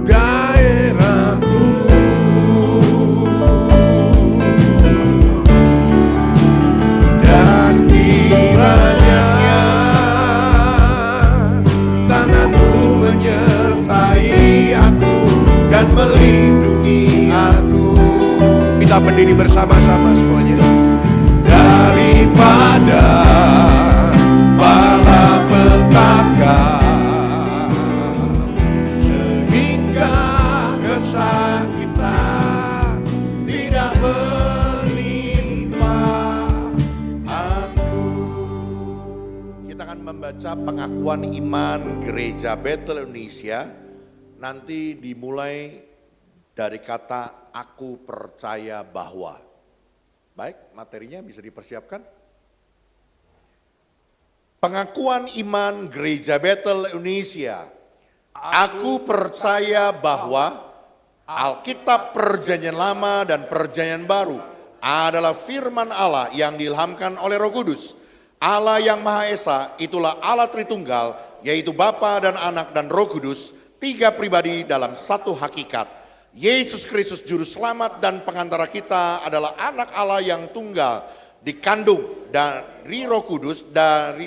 daerahku, dan kiranya tanganmu menyertai aku dan melindungi aku. Kita berdiri bersama-sama semuanya. Daripada malapetaka sehingga kesakitan tidak menimpa aku. Kita akan membaca pengakuan iman Gereja Bethel Indonesia. Nanti dimulai dari kata aku percaya bahwa. Baik, materinya bisa dipersiapkan. Pengakuan iman Gereja Bethel Indonesia. Aku percaya bahwa Alkitab Perjanjian Lama dan Perjanjian Baru adalah firman Allah yang diilhamkan oleh Roh Kudus. Allah yang Maha Esa itulah Allah Tritunggal, yaitu Bapa dan Anak dan Roh Kudus, tiga pribadi dalam satu hakikat. Yesus Kristus Juru Selamat dan pengantara kita adalah anak Allah yang tunggal, dikandung dari Roh Kudus dan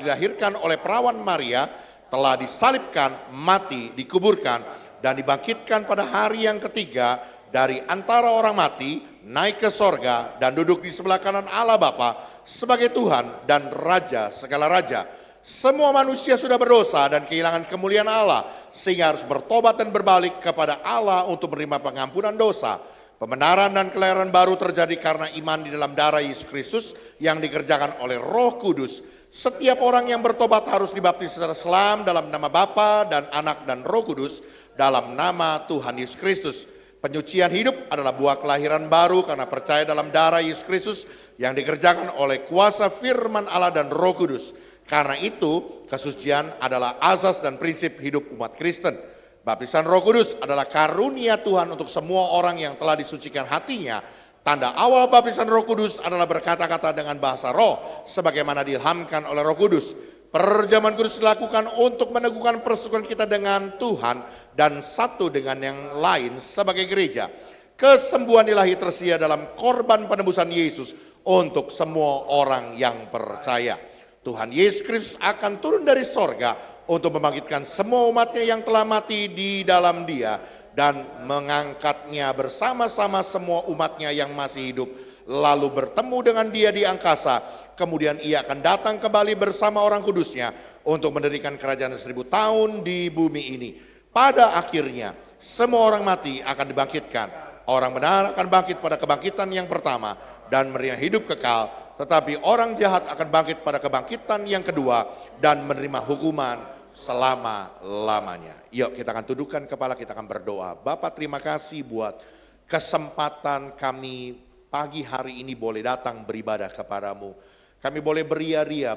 dilahirkan oleh perawan Maria, telah disalibkan, mati, dikuburkan, dan dibangkitkan pada hari yang ketiga dari antara orang mati, naik ke sorga dan duduk di sebelah kanan Allah Bapa sebagai Tuhan dan Raja segala raja. Semua manusia sudah berdosa dan kehilangan kemuliaan Allah, sehingga harus bertobat dan berbalik kepada Allah untuk menerima pengampunan dosa. Pembenaran dan kelahiran baru terjadi karena iman di dalam darah Yesus Kristus yang dikerjakan oleh Roh Kudus. Setiap orang yang bertobat harus dibaptis secara selam dalam nama Bapa dan Anak dan Roh Kudus, dalam nama Tuhan Yesus Kristus. Penyucian hidup adalah buah kelahiran baru karena percaya dalam darah Yesus Kristus yang dikerjakan oleh kuasa firman Allah dan Roh Kudus. Karena itu, kesucian adalah asas dan prinsip hidup umat Kristen. Baptisan Roh Kudus adalah karunia Tuhan untuk semua orang yang telah disucikan hatinya. Tanda awal baptisan Roh Kudus adalah berkata-kata dengan bahasa roh, sebagaimana diilhamkan oleh Roh Kudus. Perjamuan kudus dilakukan untuk meneguhkan persekutuan kita dengan Tuhan dan satu dengan yang lain sebagai gereja. Kesembuhan ilahi tersedia dalam korban penebusan Yesus untuk semua orang yang percaya. Tuhan Yesus Kristus akan turun dari sorga untuk membangkitkan semua umatnya yang telah mati di dalam Dia dan mengangkatnya bersama-sama semua umatnya yang masih hidup, lalu bertemu dengan Dia di angkasa. Kemudian Ia akan datang kembali bersama orang kudusnya untuk mendirikan kerajaan 1000 tahun di bumi ini. Pada akhirnya semua orang mati akan dibangkitkan. Orang benar akan bangkit pada kebangkitan yang pertama dan menerima hidup kekal. Tetapi orang jahat akan bangkit pada kebangkitan yang kedua dan menerima hukuman selama-lamanya. Yuk kita akan tundukkan kepala, kita akan berdoa. Bapa, terima kasih buat kesempatan kami pagi hari ini boleh datang beribadah kepadamu. Kami boleh beria-ria,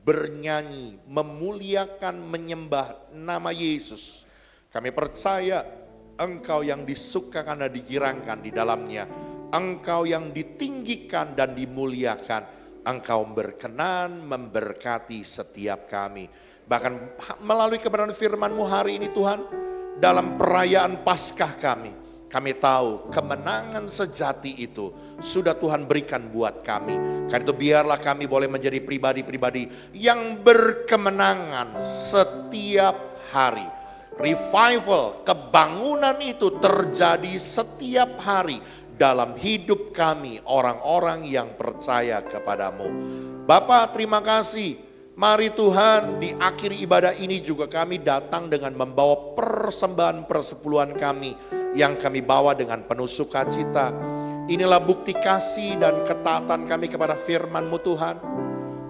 bernyanyi, memuliakan, menyembah nama Yesus. Kami percaya Engkau yang disukakan dan digirangkan di dalamnya. Engkau yang ditinggikan dan dimuliakan. Engkau berkenan memberkati setiap kami. Bahkan melalui kebenaran firman-Mu hari ini Tuhan, dalam perayaan Paskah kami tahu kemenangan sejati itu sudah Tuhan berikan buat kami. Karena itu biarlah kami boleh menjadi pribadi-pribadi yang berkemenangan setiap hari. Revival, kebangunan itu terjadi setiap hari dalam hidup kami, orang-orang yang percaya kepadamu. Bapa, terima kasih. Mari Tuhan, di akhir ibadah ini juga kami datang dengan membawa persembahan persepuluhan kami yang kami bawa dengan penuh sukacita. Inilah bukti kasih dan ketaatan kami kepada firman-Mu Tuhan,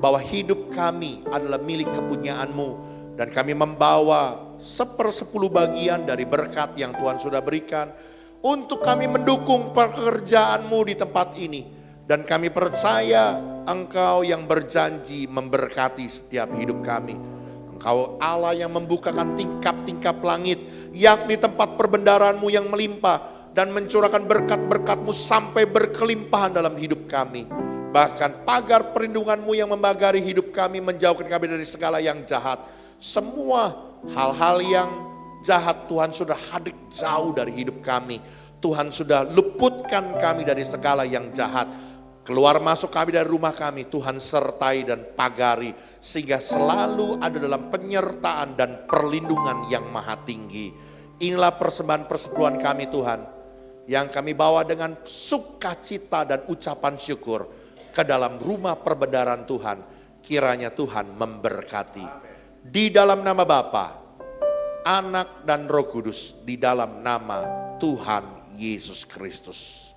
bahwa hidup kami adalah milik kepunyaan-Mu. Dan kami membawa 1/10 bagian dari berkat yang Tuhan sudah berikan untuk kami mendukung pekerjaan-Mu di tempat ini. Dan kami percaya Engkau yang berjanji memberkati setiap hidup kami. Engkau Allah yang membukakan tingkap-tingkap langit, yakni tempat perbendaharaan-Mu yang melimpah, dan mencurahkan berkat-berkat-Mu sampai berkelimpahan dalam hidup kami. Bahkan pagar perlindungan-Mu yang membagari hidup kami, menjauhkan kami dari segala yang jahat. Semua hal-hal yang jahat Tuhan sudah hadir jauh dari hidup kami. Tuhan sudah luputkan kami dari segala yang jahat. Keluar masuk kami dari rumah kami, Tuhan sertai dan pagari, sehingga selalu ada dalam penyertaan dan perlindungan yang maha tinggi. Inilah persembahan persepuluhan kami Tuhan, yang kami bawa dengan sukacita dan ucapan syukur ke dalam rumah perbendaharaan Tuhan. Kiranya Tuhan memberkati. Di dalam nama Bapa, Anak dan Roh Kudus, di dalam nama Tuhan Yesus Kristus.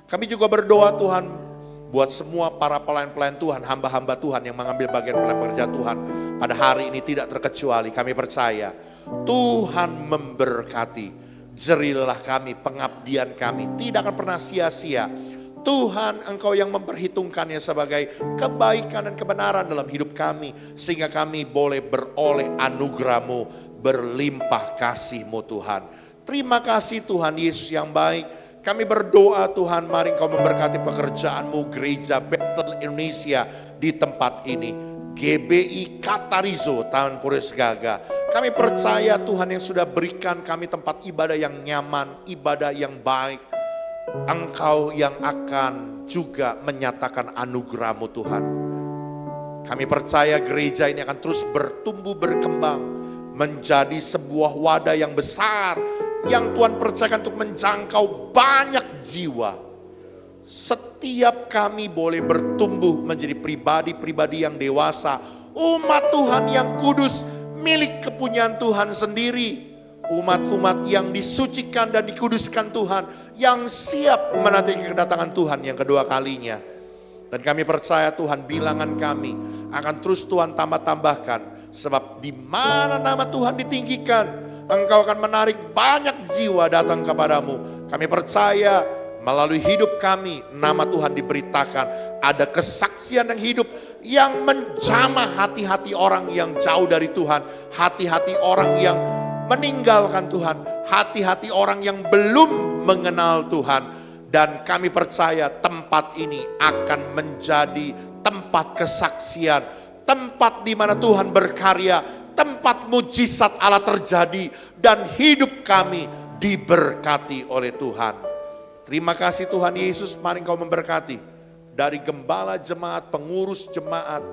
Kami juga berdoa Tuhan, buat semua para pelayan-pelayan Tuhan, hamba-hamba Tuhan yang mengambil bagian dalam pekerjaan Tuhan pada hari ini tidak terkecuali. Kami percaya Tuhan memberkati. Jerilah kami, pengabdian kami tidak akan pernah sia-sia. Tuhan, Engkau yang memperhitungkannya sebagai kebaikan dan kebenaran dalam hidup kami, sehingga kami boleh beroleh anugerah-Mu, berlimpah kasih-Mu Tuhan. Terima kasih Tuhan Yesus yang baik. Kami berdoa Tuhan, mari Engkau memberkati pekerjaan-Mu, Gereja Bethel Indonesia di tempat ini. GBI Katarizo, Taman Pures Gaga. Kami percaya Tuhan yang sudah berikan kami tempat ibadah yang nyaman, ibadah yang baik. Engkau yang akan juga menyatakan anugerah-Mu Tuhan. Kami percaya gereja ini akan terus bertumbuh berkembang, menjadi sebuah wadah yang besar, yang Tuhan percayakan untuk menjangkau banyak jiwa. Setiap kami boleh bertumbuh menjadi pribadi-pribadi yang dewasa, umat Tuhan yang kudus, milik kepunyaan Tuhan sendiri. Umat-umat yang disucikan dan dikuduskan Tuhan, yang siap menanti kedatangan Tuhan yang kedua kalinya. Dan kami percaya Tuhan, bilangan kami akan terus Tuhan tambah-tambahkan. Sebab di mana nama Tuhan ditinggikan, Engkau akan menarik banyak jiwa datang kepadamu. Kami percaya melalui hidup kami, nama Tuhan diberitakan. Ada kesaksian yang hidup yang menjamah hati-hati orang yang jauh dari Tuhan. Hati-hati orang yang meninggalkan Tuhan, hati-hati orang yang belum mengenal Tuhan. Dan kami percaya tempat ini akan menjadi tempat kesaksian, tempat di mana Tuhan berkarya, tempat mujizat Allah terjadi, dan hidup kami diberkati oleh Tuhan. Terima kasih Tuhan Yesus, mari Engkau memberkati dari gembala jemaat, pengurus jemaat,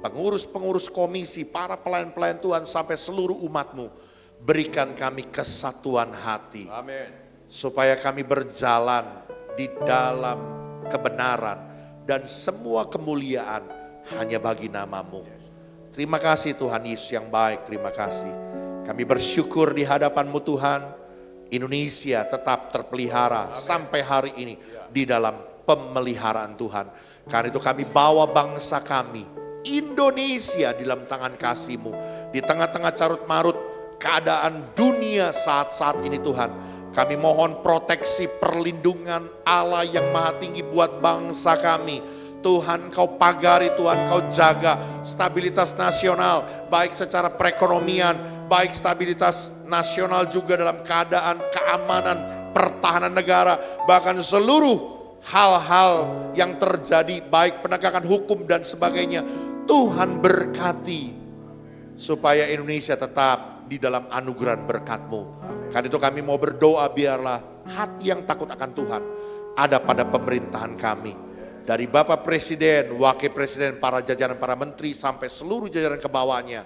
pengurus-pengurus komisi, para pelayan-pelayan Tuhan sampai seluruh umat-Mu. Berikan kami kesatuan hati. Amin. Supaya kami berjalan di dalam kebenaran dan semua kemuliaan hanya bagi nama-Mu. Terima kasih Tuhan Yesus yang baik, terima kasih. Kami bersyukur di hadapan-Mu Tuhan, Indonesia tetap terpelihara sampai hari ini di dalam pemeliharaan Tuhan. Karena itu kami bawa bangsa kami, Indonesia, di dalam tangan kasih-Mu. Di tengah-tengah carut marut keadaan dunia saat-saat ini Tuhan, Kami mohon proteksi perlindungan Allah yang maha tinggi buat bangsa kami. Tuhan Kau pagari, Tuhan Kau jaga stabilitas nasional, baik secara perekonomian, baik stabilitas nasional juga dalam keadaan keamanan, pertahanan negara, bahkan seluruh hal-hal yang terjadi, baik penegakan hukum dan sebagainya. Tuhan berkati supaya Indonesia tetap di dalam anugerah berkat-Mu. Karena itu kami mau berdoa, biarlah hati yang takut akan Tuhan ada pada pemerintahan kami. Dari Bapak Presiden, Wakil Presiden, para jajaran, para menteri, sampai seluruh jajaran ke bawahnya.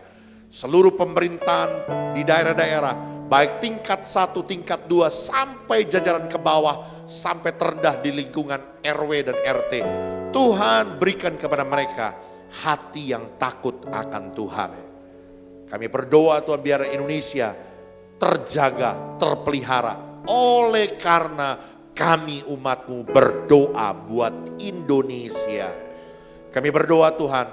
Seluruh pemerintahan di daerah-daerah, baik tingkat 1, tingkat 2, sampai jajaran ke bawah, sampai terendah di lingkungan RW dan RT. Tuhan berikan kepada mereka hati yang takut akan Tuhan. Kami berdoa Tuhan, biar Indonesia terjaga, terpelihara. Oleh karena kami umat-Mu berdoa buat Indonesia. Kami berdoa Tuhan,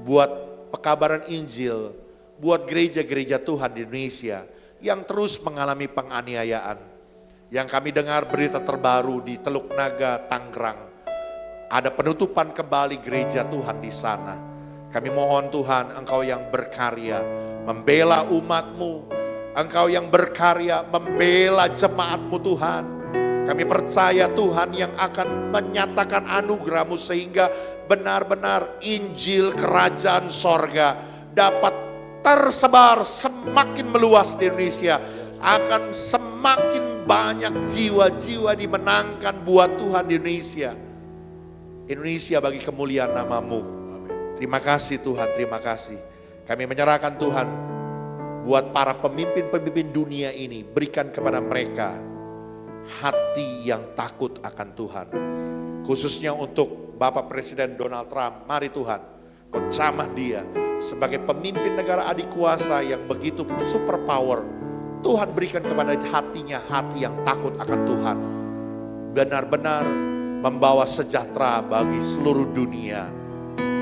buat pekabaran Injil, buat gereja-gereja Tuhan di Indonesia yang terus mengalami penganiayaan. Yang kami dengar berita terbaru di Teluk Naga, Tangerang, ada penutupan kembali gereja Tuhan di sana. Kami mohon Tuhan, Engkau yang berkarya membela umat-Mu, Engkau yang berkarya membela jemaat-Mu Tuhan. Kami percaya Tuhan yang akan menyatakan anugerah-Mu sehingga benar-benar Injil Kerajaan Sorga dapat tersebar semakin meluas di Indonesia. Akan semakin banyak jiwa-jiwa dimenangkan buat Tuhan di Indonesia. Indonesia bagi kemuliaan nama-Mu. Terima kasih Tuhan, terima kasih. Kami menyerahkan Tuhan buat para pemimpin-pemimpin dunia ini. Berikan kepada mereka hati yang takut akan Tuhan. Khususnya untuk Bapak Presiden Donald Trump. Mari Tuhan, Kau jamah dia sebagai pemimpin negara adik kuasa yang begitu super power. Tuhan berikan kepada hatinya hati yang takut akan Tuhan. Benar-benar membawa sejahtera bagi seluruh dunia.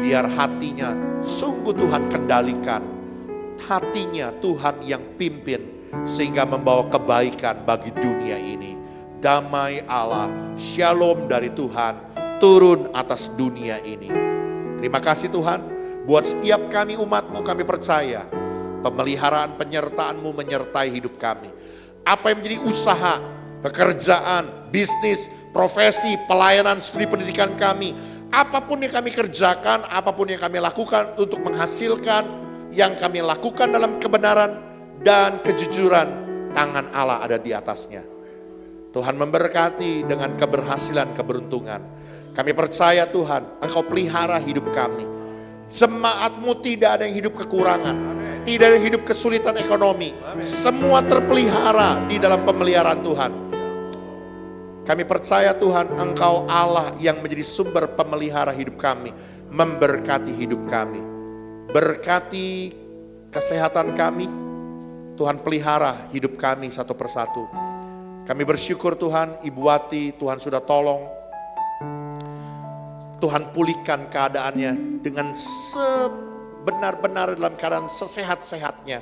Biar hatinya sungguh Tuhan kendalikan. Hatinya Tuhan yang pimpin sehingga membawa kebaikan bagi dunia ini. Damai Allah, shalom dari Tuhan turun atas dunia ini. Terima kasih Tuhan, buat setiap kami umat-Mu kami percaya pemeliharaan penyertaan-Mu menyertai hidup kami. Apa yang menjadi usaha, pekerjaan, bisnis, profesi, pelayanan, studi pendidikan kami, apapun yang kami kerjakan, apapun yang kami lakukan untuk menghasilkan, yang kami lakukan dalam kebenaran dan kejujuran, tangan Allah ada di atasnya. Tuhan memberkati dengan keberhasilan, keberuntungan. Kami percaya Tuhan, Engkau pelihara hidup kami. Jemaat-Mu tidak ada yang hidup kekurangan, tidak ada yang hidup kesulitan ekonomi. Semua terpelihara di dalam pemeliharaan Tuhan. Kami percaya Tuhan, Engkau Allah yang menjadi sumber pemelihara hidup kami. Memberkati hidup kami. Berkati kesehatan kami. Tuhan pelihara hidup kami satu persatu. Kami bersyukur Tuhan, Ibu Wati, Tuhan sudah tolong. Tuhan pulihkan keadaannya dengan sebenar-benar dalam keadaan sesehat-sehatnya.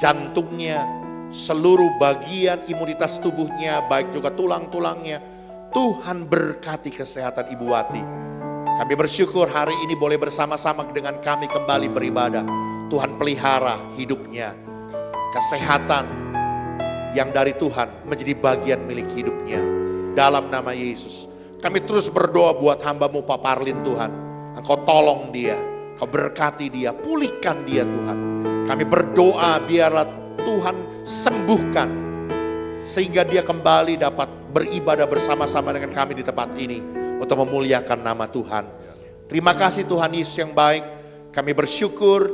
Jantungnya, seluruh bagian imunitas tubuhnya, baik juga tulang-tulangnya. Tuhan berkati kesehatan Ibu Wati. Kami bersyukur hari ini boleh bersama-sama dengan kami kembali beribadah. Tuhan pelihara hidupnya. Kesehatan yang dari Tuhan menjadi bagian milik hidupnya. Dalam nama Yesus. Kami terus berdoa buat hamba-Mu Pak Parlin Tuhan. Engkau tolong dia. Engkau berkati dia. Pulihkan dia Tuhan. Kami berdoa biarlah Tuhan sembuhkan. Sehingga dia kembali dapat beribadah bersama-sama dengan kami di tempat ini. Untuk memuliakan nama Tuhan. Terima kasih Tuhan Yesus yang baik. Kami bersyukur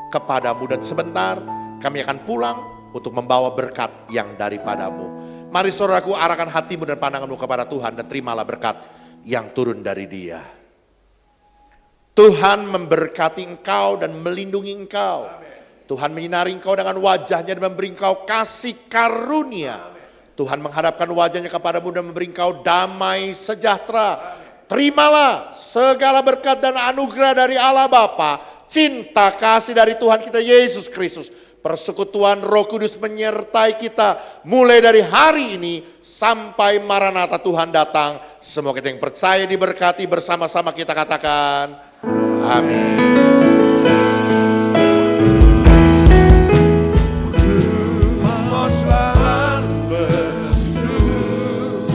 kepadamu dan sebentar kami akan pulang untuk membawa berkat yang daripada-Mu. Mari saudaraku, arahkan hatimu dan pandanganmu kepada Tuhan dan terimalah berkat yang turun dari Dia. Tuhan memberkati engkau dan melindungi engkau. Tuhan menyinari engkau dengan wajahnya dan memberi engkau kasih karunia. Tuhan menghadapkan wajahnya kepadamu dan memberi engkau damai sejahtera. Terimalah segala berkat dan anugerah dari Allah Bapa, cinta kasih dari Tuhan kita Yesus Kristus, persekutuan Roh Kudus menyertai kita mulai dari hari ini sampai Maranatha Tuhan datang. Semua kita yang percaya diberkati, bersama-sama kita katakan amin.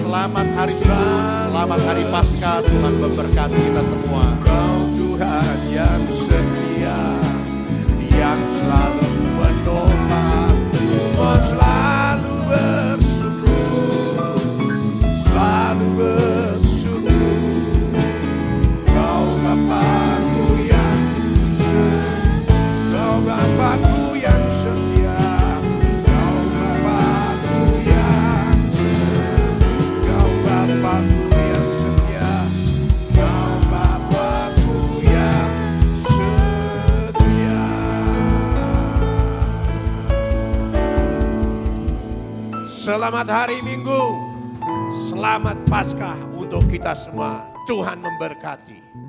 Selamat hari Minggu, selamat hari Paskah. Tuhan memberkati kita semua. Kau Tuhan yang setia, yang selalu menopang, mau selalu bersyukur, selalu bersyukur. Kau Bapakku yang Kau Bapakku yang setia, Kau Bapakku yang Kau Bapakku yang setia, Kau Bapakku yang setia. Selamat hari Minggu, selamat Paskah untuk kita semua. Tuhan memberkati.